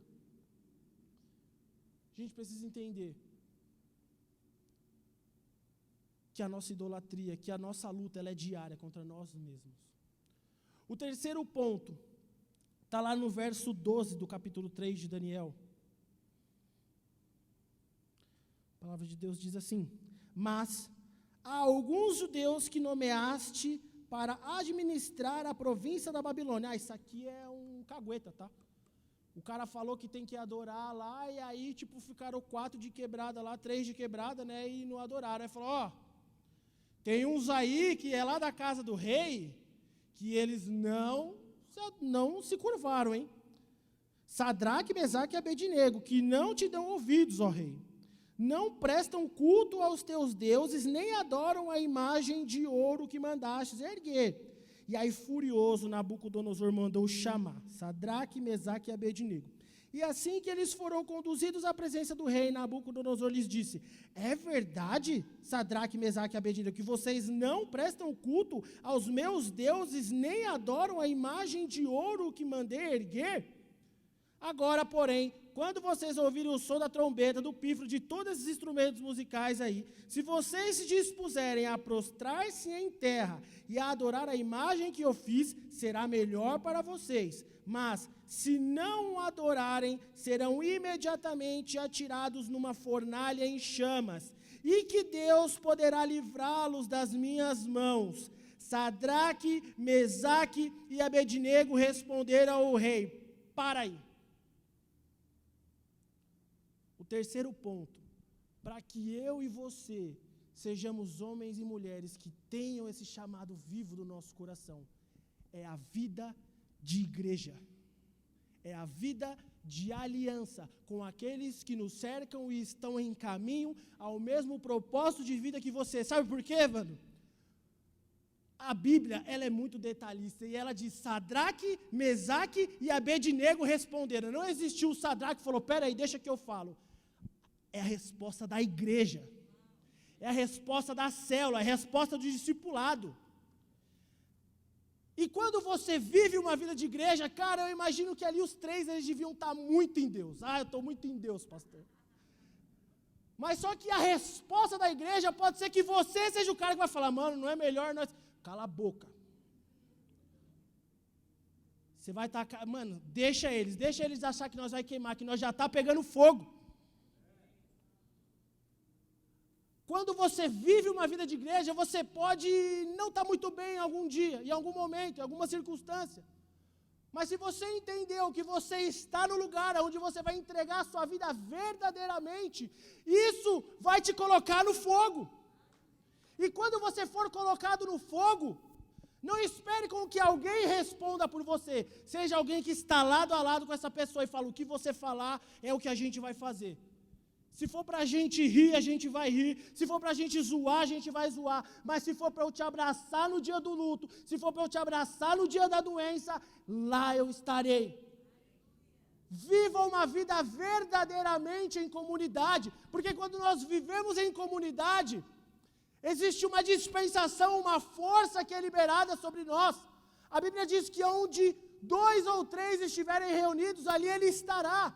A gente precisa entender que a nossa idolatria, que a nossa luta, ela é diária contra nós mesmos. O terceiro ponto está lá no verso 12 do capítulo 3 de Daniel. A palavra de Deus diz assim: mas há alguns judeus que nomeaste para administrar a província da Babilônia. Isso aqui é um cagueta, tá? O cara falou que tem que adorar lá, e aí, ficaram 4 de quebrada lá, 3 de quebrada, né, e não adoraram. Aí falou, tem uns aí que é lá da casa do rei, que eles não se curvaram, hein? Sadraque, Mesaque e Abednego, que não te dão ouvidos, ó rei. Não prestam culto aos teus deuses, nem adoram a imagem de ouro que mandastes erguer. E aí, furioso, Nabucodonosor mandou chamar Sadraque, Mesaque e Abednego. E assim que eles foram conduzidos à presença do rei, Nabucodonosor lhes disse: é verdade, Sadraque, Mesaque e Abednego, que vocês não prestam culto aos meus deuses, nem adoram a imagem de ouro que mandei erguer? Agora, porém, quando vocês ouvirem o som da trombeta, do pífaro, de todos esses instrumentos musicais aí, se vocês se dispuserem a prostrar-se em terra e a adorar a imagem que eu fiz, será melhor para vocês. Mas, se não adorarem, serão imediatamente atirados numa fornalha em chamas, e que Deus poderá livrá-los das minhas mãos. Sadraque, Mesaque e Abednego responderam ao rei: para aí. O terceiro ponto, para que eu e você sejamos homens e mulheres que tenham esse chamado vivo do nosso coração, é a vida de igreja. É a vida de aliança com aqueles que nos cercam e estão em caminho ao mesmo propósito de vida que você. Sabe por quê, mano? A Bíblia, ela é muito detalhista, e ela diz: Sadraque, Mesaque e Abednego responderam. Não existiu o Sadraque que falou: peraí, deixa que eu falo. É a resposta da igreja, é a resposta da célula, é a resposta do discipulado. E quando você vive uma vida de igreja, cara, eu imagino que ali os três, eles deviam estar muito em Deus. Eu estou muito em Deus, pastor. Mas só que a resposta da igreja pode ser que você seja o cara que vai falar: mano, não é melhor nós... Cala a boca. Você vai tacar, mano, deixa eles achar que nós vai queimar, que nós já está pegando fogo. Quando você vive uma vida de igreja, você pode não estar muito bem em algum dia, em algum momento, em alguma circunstância. Mas se você entendeu que você está no lugar onde você vai entregar a sua vida verdadeiramente, isso vai te colocar no fogo. E quando você for colocado no fogo, não espere com que alguém responda por você. Seja alguém que está lado a lado com essa pessoa e fala: o que você falar é o que a gente vai fazer. Se for para a gente rir, a gente vai rir. Se for para a gente zoar, a gente vai zoar. Mas se for para eu te abraçar no dia do luto, se for para eu te abraçar no dia da doença, lá eu estarei. Viva uma vida verdadeiramente em comunidade. Porque quando nós vivemos em comunidade, existe uma dispensação, uma força que é liberada sobre nós. A Bíblia diz que onde 2 ou 3 estiverem reunidos, ali ele estará.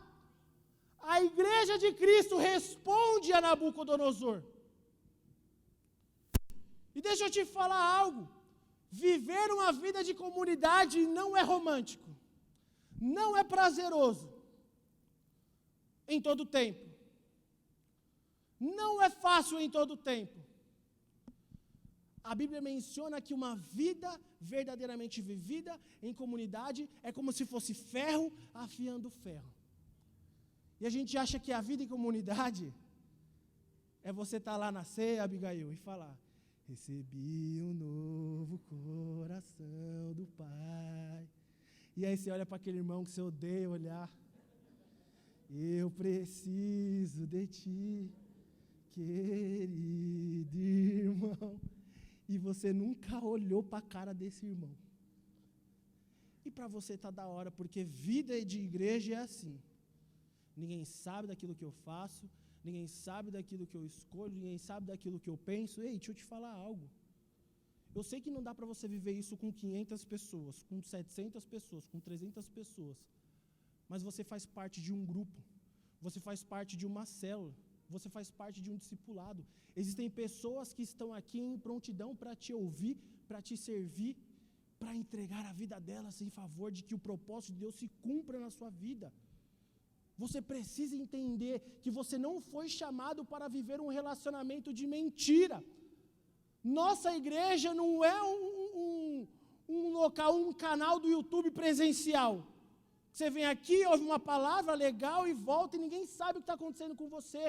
A igreja de Cristo responde a Nabucodonosor. E deixa eu te falar algo. Viver uma vida de comunidade não é romântico. Não é prazeroso. Em todo tempo. Não é fácil em todo tempo. A Bíblia menciona que uma vida verdadeiramente vivida em comunidade é como se fosse ferro afiando ferro. E a gente acha que a vida em comunidade é você estar lá na ceia, Abigail, e falar: recebi um novo coração do Pai. E aí você olha para aquele irmão que você odeia olhar: eu preciso de ti, querido irmão. E você nunca olhou para a cara desse irmão. E para você está da hora, porque vida de igreja é assim. Ninguém sabe daquilo que eu faço, ninguém sabe daquilo que eu escolho, ninguém sabe daquilo que eu penso. Ei, deixa eu te falar algo. Eu sei que não dá para você viver isso com 500 pessoas, com 700 pessoas, com 300 pessoas. Mas você faz parte de um grupo, você faz parte de uma célula, você faz parte de um discipulado. Existem pessoas que estão aqui em prontidão para te ouvir, para te servir, para entregar a vida delas em favor de que o propósito de Deus se cumpra na sua vida. Você precisa entender que você não foi chamado para viver um relacionamento de mentira. Nossa igreja não é um local, um canal do YouTube presencial. Você vem aqui, ouve uma palavra legal e volta e ninguém sabe o que está acontecendo com você.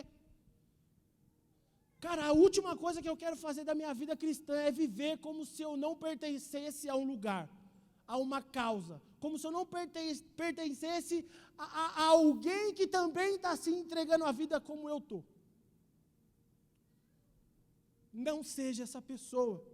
Cara, a última coisa que eu quero fazer da minha vida cristã é viver como se eu não pertencesse a um lugar, a uma causa. Como se eu não pertencesse a alguém que também está se entregando a vida como eu estou. Não seja essa pessoa.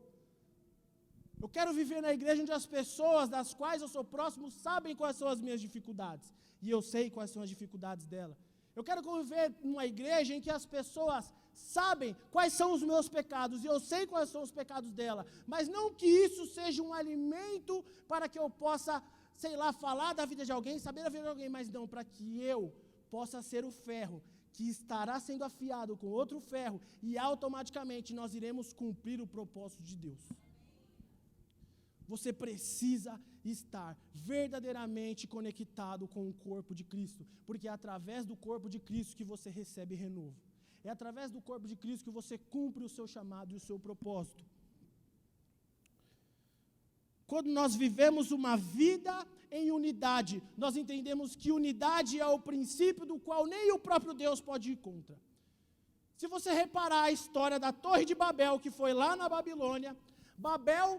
Eu quero viver na igreja onde as pessoas das quais eu sou próximo sabem quais são as minhas dificuldades. E eu sei quais são as dificuldades dela. Eu quero conviver numa igreja em que as pessoas sabem quais são os meus pecados, e eu sei quais são os pecados dela, mas não que isso seja um alimento para que eu possa, sei lá, falar da vida de alguém, saber da vida de alguém, mas não, para que eu possa ser o ferro que estará sendo afiado com outro ferro, e automaticamente nós iremos cumprir o propósito de Deus. Você precisa estar verdadeiramente conectado com o corpo de Cristo, porque é através do corpo de Cristo que você recebe renovo. É através do corpo de Cristo que você cumpre o seu chamado e o seu propósito. Quando nós vivemos uma vida em unidade, nós entendemos que unidade é o princípio do qual nem o próprio Deus pode ir contra. Se você reparar a história da Torre de Babel, que foi lá na Babilônia, Babel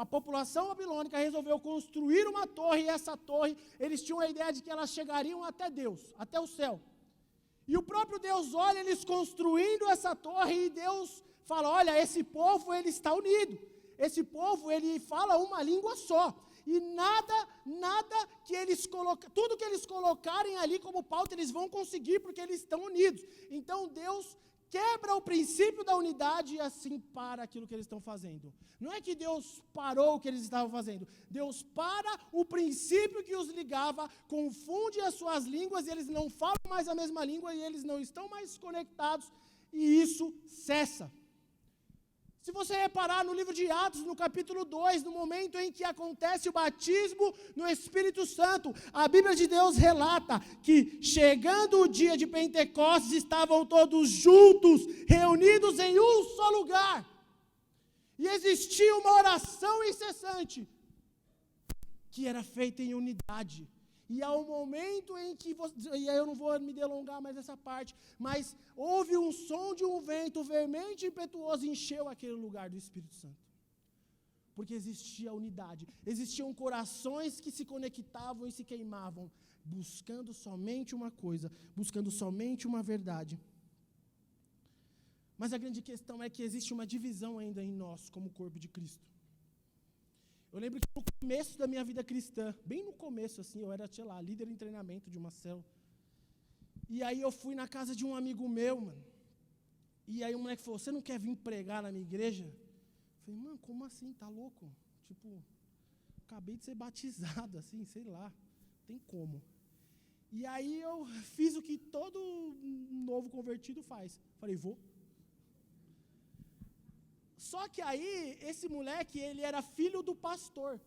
a população babilônica resolveu construir uma torre, e essa torre, eles tinham a ideia de que elas chegariam até Deus, até o céu. E o próprio Deus olha eles construindo essa torre, e Deus fala, olha, esse povo, ele está unido. Esse povo, ele fala uma língua só. E nada que eles tudo que eles colocarem ali como pauta, eles vão conseguir, porque eles estão unidos. Então, Deus quebra o princípio da unidade e assim para aquilo que eles estão fazendo. Não é que Deus parou o que eles estavam fazendo. Deus para o princípio que os ligava, confunde as suas línguas, e eles não falam mais a mesma língua, e eles não estão mais conectados, e isso cessa. Se você reparar no livro de Atos, no capítulo 2, no momento em que acontece o batismo no Espírito Santo, a Bíblia de Deus relata que, chegando o dia de Pentecostes, estavam todos juntos, reunidos em um só lugar. E existia uma oração incessante, que era feita em unidade. E ao momento em que, e aí eu não vou me delongar mais nessa parte, mas houve um som de um vento veemente e impetuoso, e encheu aquele lugar do Espírito Santo. Porque existia unidade, existiam corações que se conectavam e se queimavam, buscando somente uma coisa, buscando somente uma verdade. Mas a grande questão é que existe uma divisão ainda em nós, como corpo de Cristo. Eu lembro que no começo da minha vida cristã, bem no começo, assim, eu era, sei lá, líder em treinamento de uma célula. E aí eu fui na casa de um amigo meu, mano. E aí o moleque falou, você não quer vir pregar na minha igreja? Eu falei, mano, como assim? Tá louco? Tipo, acabei de ser batizado, assim, sei lá, tem como. E aí eu fiz o que todo novo convertido faz. Falei, vou. Só que aí, esse moleque, ele era filho do pastor.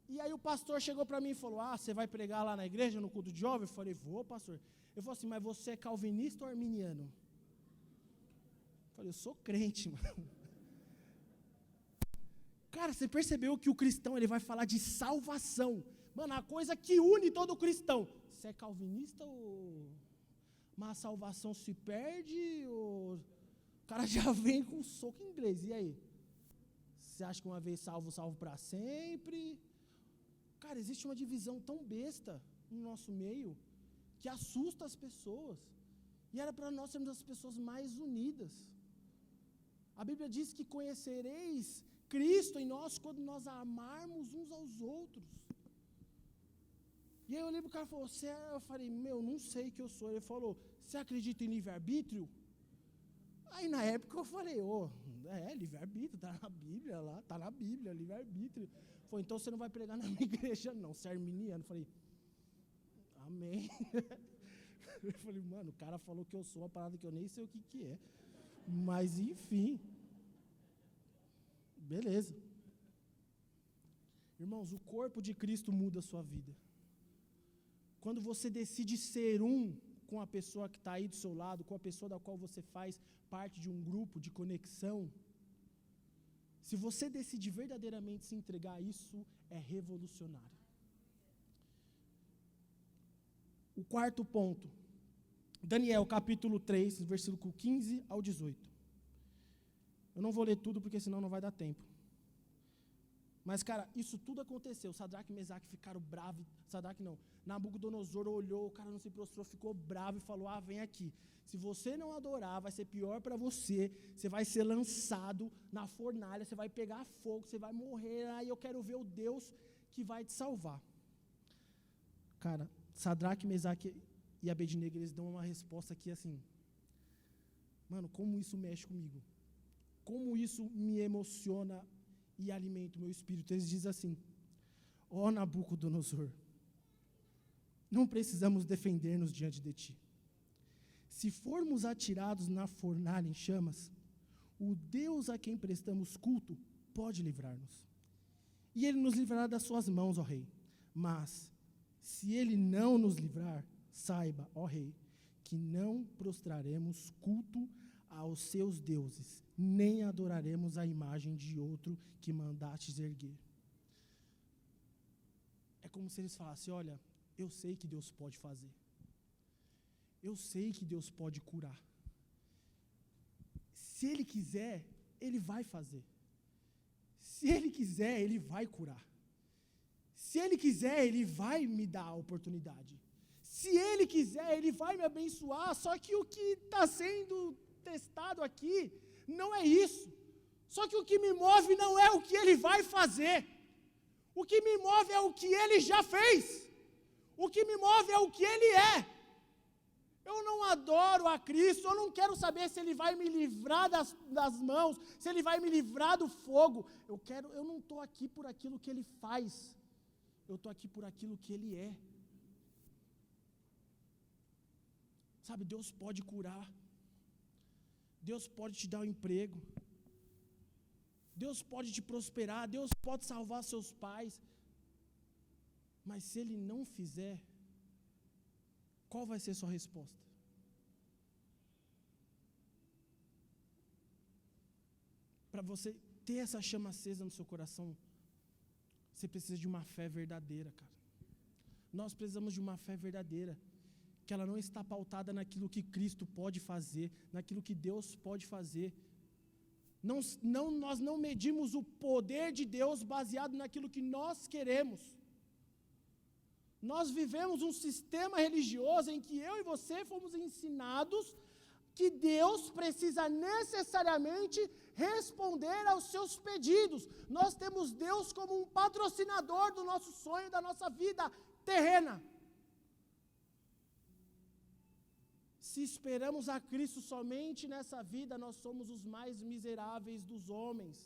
E aí o pastor chegou para mim e falou, você vai pregar lá na igreja, no culto de jovem? Eu falei, vou, pastor. Ele falou assim, mas você é calvinista ou arminiano? Eu falei, eu sou crente, mano. Cara, você percebeu que o cristão, ele vai falar de salvação. Mano, a coisa que une todo cristão. Você é calvinista ou... Mas a salvação se perde ou... O cara já vem com soco em inglês, e aí? Você acha que uma vez salvo, salvo para sempre? Cara, existe uma divisão tão besta no nosso meio, que assusta as pessoas, e era para nós sermos as pessoas mais unidas. A Bíblia diz que conhecereis Cristo em nós, quando nós amarmos uns aos outros. E aí eu lembro que o cara falou, eu falei, não sei o que eu sou. Ele falou, você acredita em livre-arbítrio? Aí na época eu falei, livre-arbítrio, tá na Bíblia lá, tá na Bíblia, livre-arbítrio. Falei, então você não vai pregar na minha igreja não, você é arminiano. Eu falei, amém. Eu falei, mano, o cara falou que eu sou uma parada que eu nem sei o que é. Mas enfim, beleza. Irmãos, o corpo de Cristo muda a sua vida. Quando você decide ser um com a pessoa que está aí do seu lado, com a pessoa da qual você faz parte de um grupo de conexão, se você decidir verdadeiramente se entregar, isso é revolucionário. O quarto ponto, Daniel capítulo 3, versículo 15 ao 18. Eu não vou ler tudo porque senão não vai dar tempo. Mas, cara, isso tudo aconteceu. Sadraque e Mesaque ficaram bravos. Sadraque não. Nabucodonosor olhou, o cara não se prostrou, ficou bravo e falou, vem aqui. Se você não adorar, vai ser pior para você. Você vai ser lançado na fornalha, você vai pegar fogo, você vai morrer. Aí eu quero ver o Deus que vai te salvar. Cara, Sadraque, Mesaque e Abednego, eles dão uma resposta aqui assim. Mano, como isso mexe comigo? Como isso me emociona e alimenta o meu espírito. Eles dizem assim, Nabucodonosor, não precisamos defender-nos diante de ti. Se formos atirados na fornalha em chamas, o Deus a quem prestamos culto pode livrar-nos. E ele nos livrará das suas mãos, ó rei. Mas, se ele não nos livrar, saiba, ó rei, que não prostraremos culto aos seus deuses, nem adoraremos a imagem de outro que mandastes erguer. É como se eles falassem, olha, eu sei que Deus pode fazer. Eu sei que Deus pode curar. Se Ele quiser, Ele vai fazer. Se Ele quiser, Ele vai curar. Se Ele quiser, Ele vai me dar a oportunidade. Se Ele quiser, Ele vai me abençoar. Só que o que está sendo testado aqui não é isso. Só que o que me move não é o que Ele vai fazer. O que me move é o que Ele já fez. O que me move é o que Ele é. Eu não adoro a Cristo, eu não quero saber se Ele vai me livrar das mãos, se Ele vai me livrar do fogo. Eu não estou aqui por aquilo que Ele faz. Eu estou aqui por aquilo que Ele é. Sabe, Deus pode curar. Deus pode te dar um emprego. Deus pode te prosperar. Deus pode salvar seus pais. Mas se Ele não fizer, qual vai ser sua resposta? Para você ter essa chama acesa no seu coração, você precisa de uma fé verdadeira, cara. Nós precisamos de uma fé verdadeira, que ela não está pautada naquilo que Cristo pode fazer, naquilo que Deus pode fazer. Nós não medimos o poder de Deus baseado naquilo que nós queremos. Nós vivemos um sistema religioso em que eu e você fomos ensinados que Deus precisa necessariamente responder aos seus pedidos. Nós temos Deus como um patrocinador do nosso sonho, da nossa vida terrena. Se esperamos a Cristo somente nessa vida, nós somos os mais miseráveis dos homens.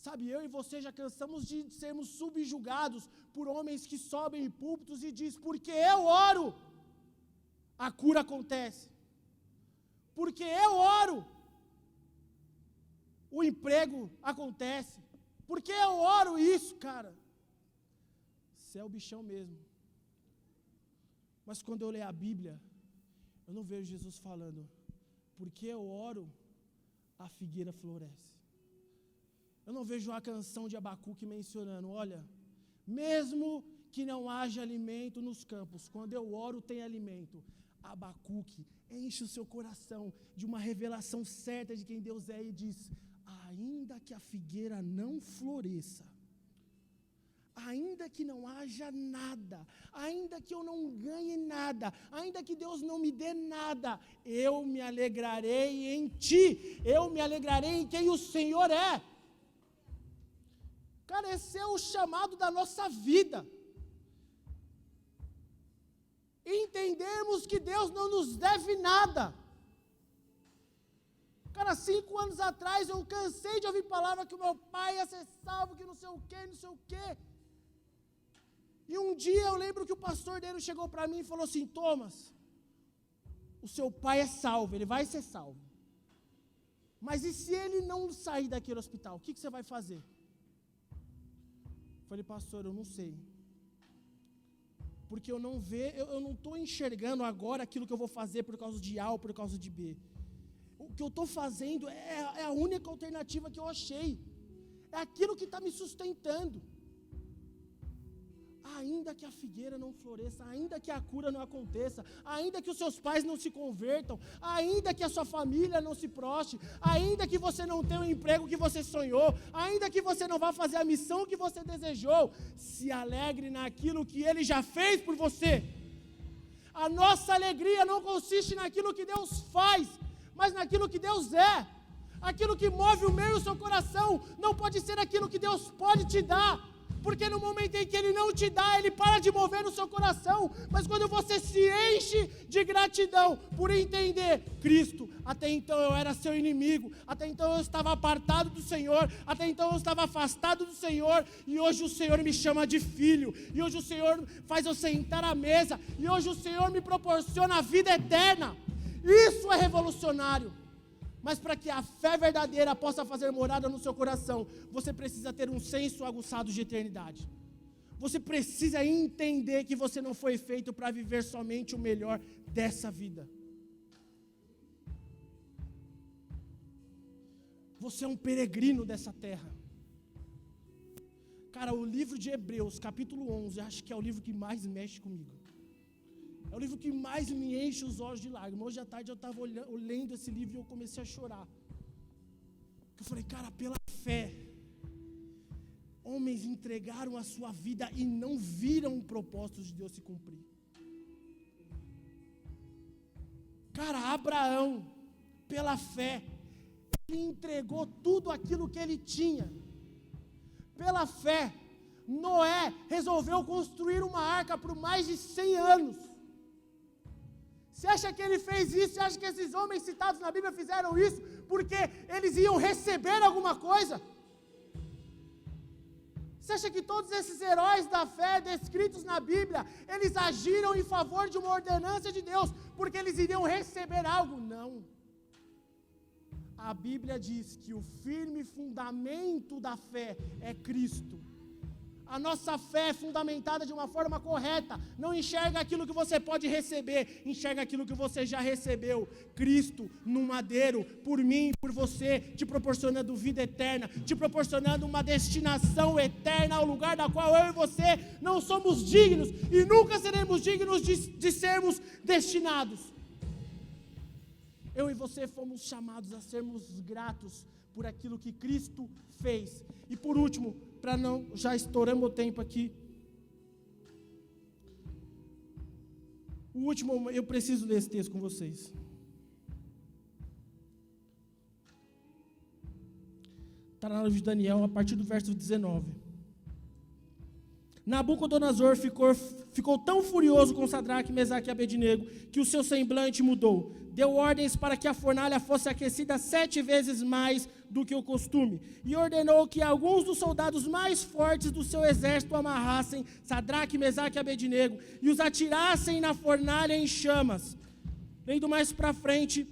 Sabe, eu e você já cansamos de sermos subjugados por homens que sobem em púlpitos e diz: porque eu oro, a cura acontece. Porque eu oro, o emprego acontece. Porque eu oro isso, cara. Você é o bichão mesmo. Mas quando eu leio a Bíblia, eu não vejo Jesus falando: porque eu oro, a figueira floresce. Eu não vejo a canção de Abacuque mencionando: olha, mesmo que não haja alimento nos campos, quando eu oro tem alimento. Abacuque enche o seu coração de uma revelação certa de quem Deus é e diz: ainda que a figueira não floresça, ainda que não haja nada, ainda que eu não ganhe nada, ainda que Deus não me dê nada, eu me alegrarei em ti, eu me alegrarei em quem o Senhor é. Cara, esse é o chamado da nossa vida. Entendermos que Deus não nos deve nada. Cara, 5 anos atrás eu cansei de ouvir palavra que o meu pai ia ser salvo, que não sei o quê, não sei o quê. E um dia eu lembro que o pastor dele chegou para mim e falou assim: Thomas, o seu pai é salvo, ele vai ser salvo. Mas e se ele não sair daquele hospital, o que você vai fazer? Eu falei: pastor, eu não sei. Porque eu não estou enxergando agora aquilo que eu vou fazer por causa de A ou por causa de B. O que eu estou fazendo é a única alternativa que eu achei. É aquilo que está me sustentando. Ainda que a figueira não floresça, ainda que a cura não aconteça, ainda que os seus pais não se convertam, ainda que a sua família não se prostre, ainda que você não tenha o emprego que você sonhou, ainda que você não vá fazer a missão que você desejou, se alegre naquilo que Ele já fez por você. A nossa alegria não consiste naquilo que Deus faz, mas naquilo que Deus é. Aquilo que move o meu e o seu coração não pode ser aquilo que Deus pode te dar. Porque no momento em que Ele não te dá, Ele para de mover no seu coração. Mas quando você se enche de gratidão por entender: Cristo, até então eu era seu inimigo, até então eu estava apartado do Senhor, até então eu estava afastado do Senhor, e hoje o Senhor me chama de filho, e hoje o Senhor faz eu sentar à mesa, e hoje o Senhor me proporciona a vida eterna. Isso é revolucionário. Mas para que a fé verdadeira possa fazer morada no seu coração, você precisa ter um senso aguçado de eternidade. Você precisa entender que você não foi feito para viver somente o melhor dessa vida. Você é um peregrino dessa terra. Cara, o livro de Hebreus, capítulo 11, acho que é o livro que mais mexe comigo. É o livro que mais me enche os olhos de lágrimas. Hoje à tarde eu estava lendo esse livro e eu comecei a chorar. Eu falei, cara, pela fé, homens entregaram a sua vida e não viram o propósito de Deus se cumprir. Cara, Abraão, pela fé, ele entregou tudo aquilo que ele tinha. Pela fé, Noé resolveu construir uma arca por mais de 100 anos. Você acha que ele fez isso? Você acha que esses homens citados na Bíblia fizeram isso porque eles iam receber alguma coisa? Você acha que todos esses heróis da fé descritos na Bíblia, eles agiram em favor de uma ordenança de Deus porque eles iriam receber algo? Não. A Bíblia diz que o firme fundamento da fé é Cristo. A nossa fé é fundamentada de uma forma correta. Não enxerga aquilo que você pode receber, enxerga aquilo que você já recebeu. Cristo no madeiro, por mim e por você, te proporcionando vida eterna, te proporcionando uma destinação eterna ao lugar da qual eu e você não somos dignos e nunca seremos dignos de sermos destinados. Eu e você fomos chamados a sermos gratos por aquilo que Cristo fez. E por último, para não, já estouramos o tempo aqui. O último, eu preciso ler esse texto com vocês. Está na livro de Daniel, a partir do verso 19. Nabucodonosor ficou tão furioso com Sadraque, Mesaque e Abednego que o seu semblante mudou. Deu ordens para que a fornalha fosse aquecida 7 vezes mais do que o costume. E ordenou que alguns dos soldados mais fortes do seu exército amarrassem Sadraque, Mesaque e Abednego e os atirassem na fornalha em chamas. Lendo mais para frente,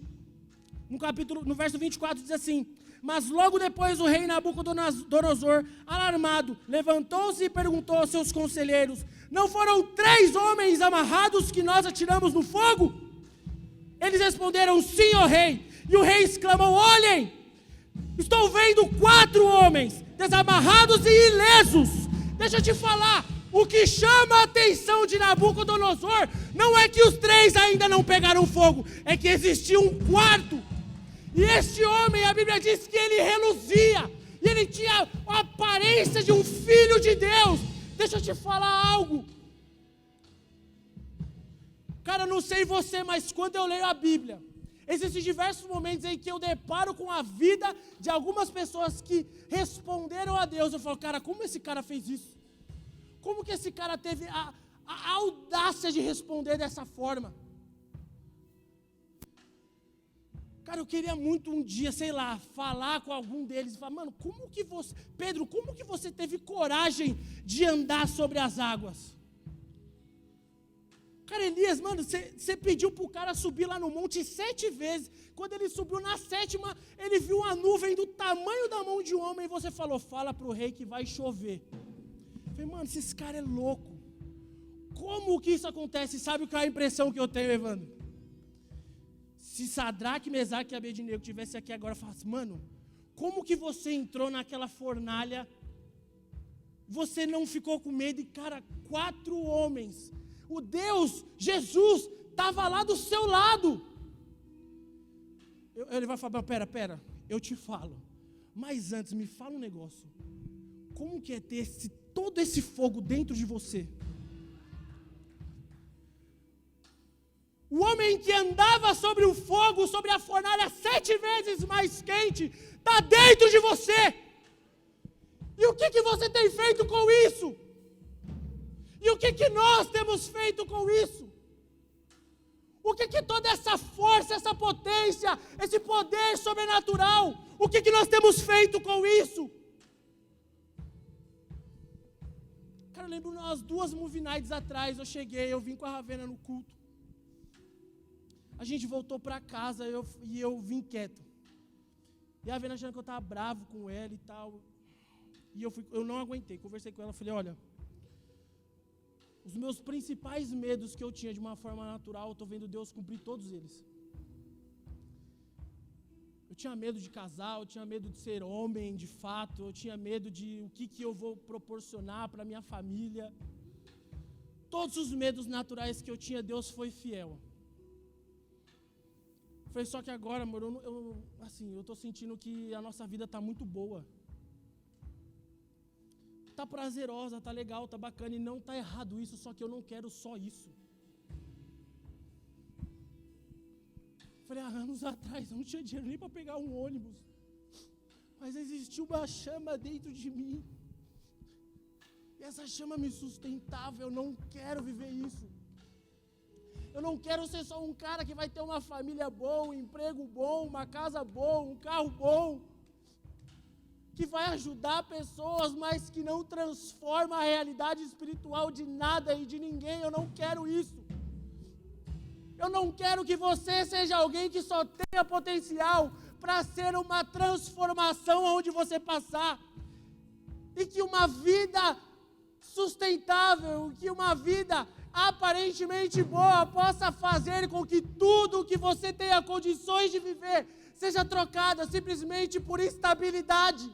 no verso 24 diz assim: mas logo depois o rei Nabucodonosor, alarmado, levantou-se e perguntou aos seus conselheiros: não foram 3 homens amarrados que nós atiramos no fogo? Eles responderam: sim, ó rei. E o rei exclamou: olhem, estou vendo 4 homens desamarrados e ilesos. Deixa eu te falar, o que chama a atenção de Nabucodonosor não é que os 3 ainda não pegaram fogo, é que existia um 4. E este homem, a Bíblia diz que ele reluzia, e ele tinha a aparência de um filho de Deus. Deixa eu te falar algo. Cara, não sei você, mas quando eu leio a Bíblia, existem diversos momentos em que eu deparo com a vida de algumas pessoas que responderam a Deus. Eu falo, cara, como esse cara fez isso? Como que esse cara teve a audácia de responder dessa forma? Cara, eu queria muito um dia, sei lá, falar com algum deles e falar: mano, Pedro, como que você teve coragem de andar sobre as águas? Cara, Elias, mano, você pediu para o cara subir lá no monte 7 vezes. Quando ele subiu na 7ª, ele viu uma nuvem do tamanho da mão de um homem e você falou: fala para o rei que vai chover. Eu falei, mano, esse cara é louco. Como que isso acontece? Sabe qual é a impressão que eu tenho, Evandro? Se Sadraque, Mesaque e Abednego estivesse aqui agora, eu falasse: mano, como que você entrou naquela fornalha? Você não ficou com medo? E cara, 4 homens, o Deus, Jesus, estava lá do seu lado. Ele vai falar: pera, eu te falo. Mas antes, me fala um negócio. Como que é ter todo esse fogo dentro de você? O homem que andava sobre o fogo, sobre a fornalha 7 vezes mais quente, está dentro de você. E o que você tem feito com isso? E o que nós temos feito com isso? O que toda essa força, essa potência, esse poder sobrenatural, o que nós temos feito com isso? Cara, eu lembro umas 2 movie nights atrás, eu vim com a Ravena no culto. A gente voltou para casa e eu vim quieto. E a Ravena achando que eu estava bravo com ela e tal. E eu não aguentei, conversei com ela, falei: olha, os meus principais medos que eu tinha de uma forma natural, eu estou vendo Deus cumprir todos eles. Eu tinha medo de casar, eu tinha medo de ser homem de fato, eu tinha medo de o que eu vou proporcionar para minha família. Todos os medos naturais que eu tinha, Deus foi fiel. Falei, só que agora, amor, eu tô sentindo que a nossa vida tá muito boa. Tá prazerosa, tá legal, tá bacana, e não tá errado isso, só que eu não quero só isso. Falei, há anos atrás, eu não tinha dinheiro nem para pegar um ônibus. Mas existiu uma chama dentro de mim. E essa chama me sustentava, eu não quero viver isso. Eu não quero ser só um cara que vai ter uma família boa, um emprego bom, uma casa boa, um carro bom, que vai ajudar pessoas, mas que não transforma a realidade espiritual de nada e de ninguém. Eu não quero isso. Eu não quero que você seja alguém que só tenha potencial para ser uma transformação onde você passar. E que uma vida sustentável, que uma vida aparentemente boa possa fazer com que tudo que você tenha condições de viver seja trocada simplesmente por instabilidade.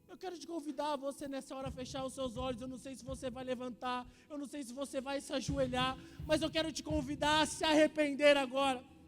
Eu quero te convidar a você nessa hora a fechar os seus olhos. Eu não sei se você vai levantar, eu não sei se você vai se ajoelhar, mas eu quero te convidar a se arrepender agora.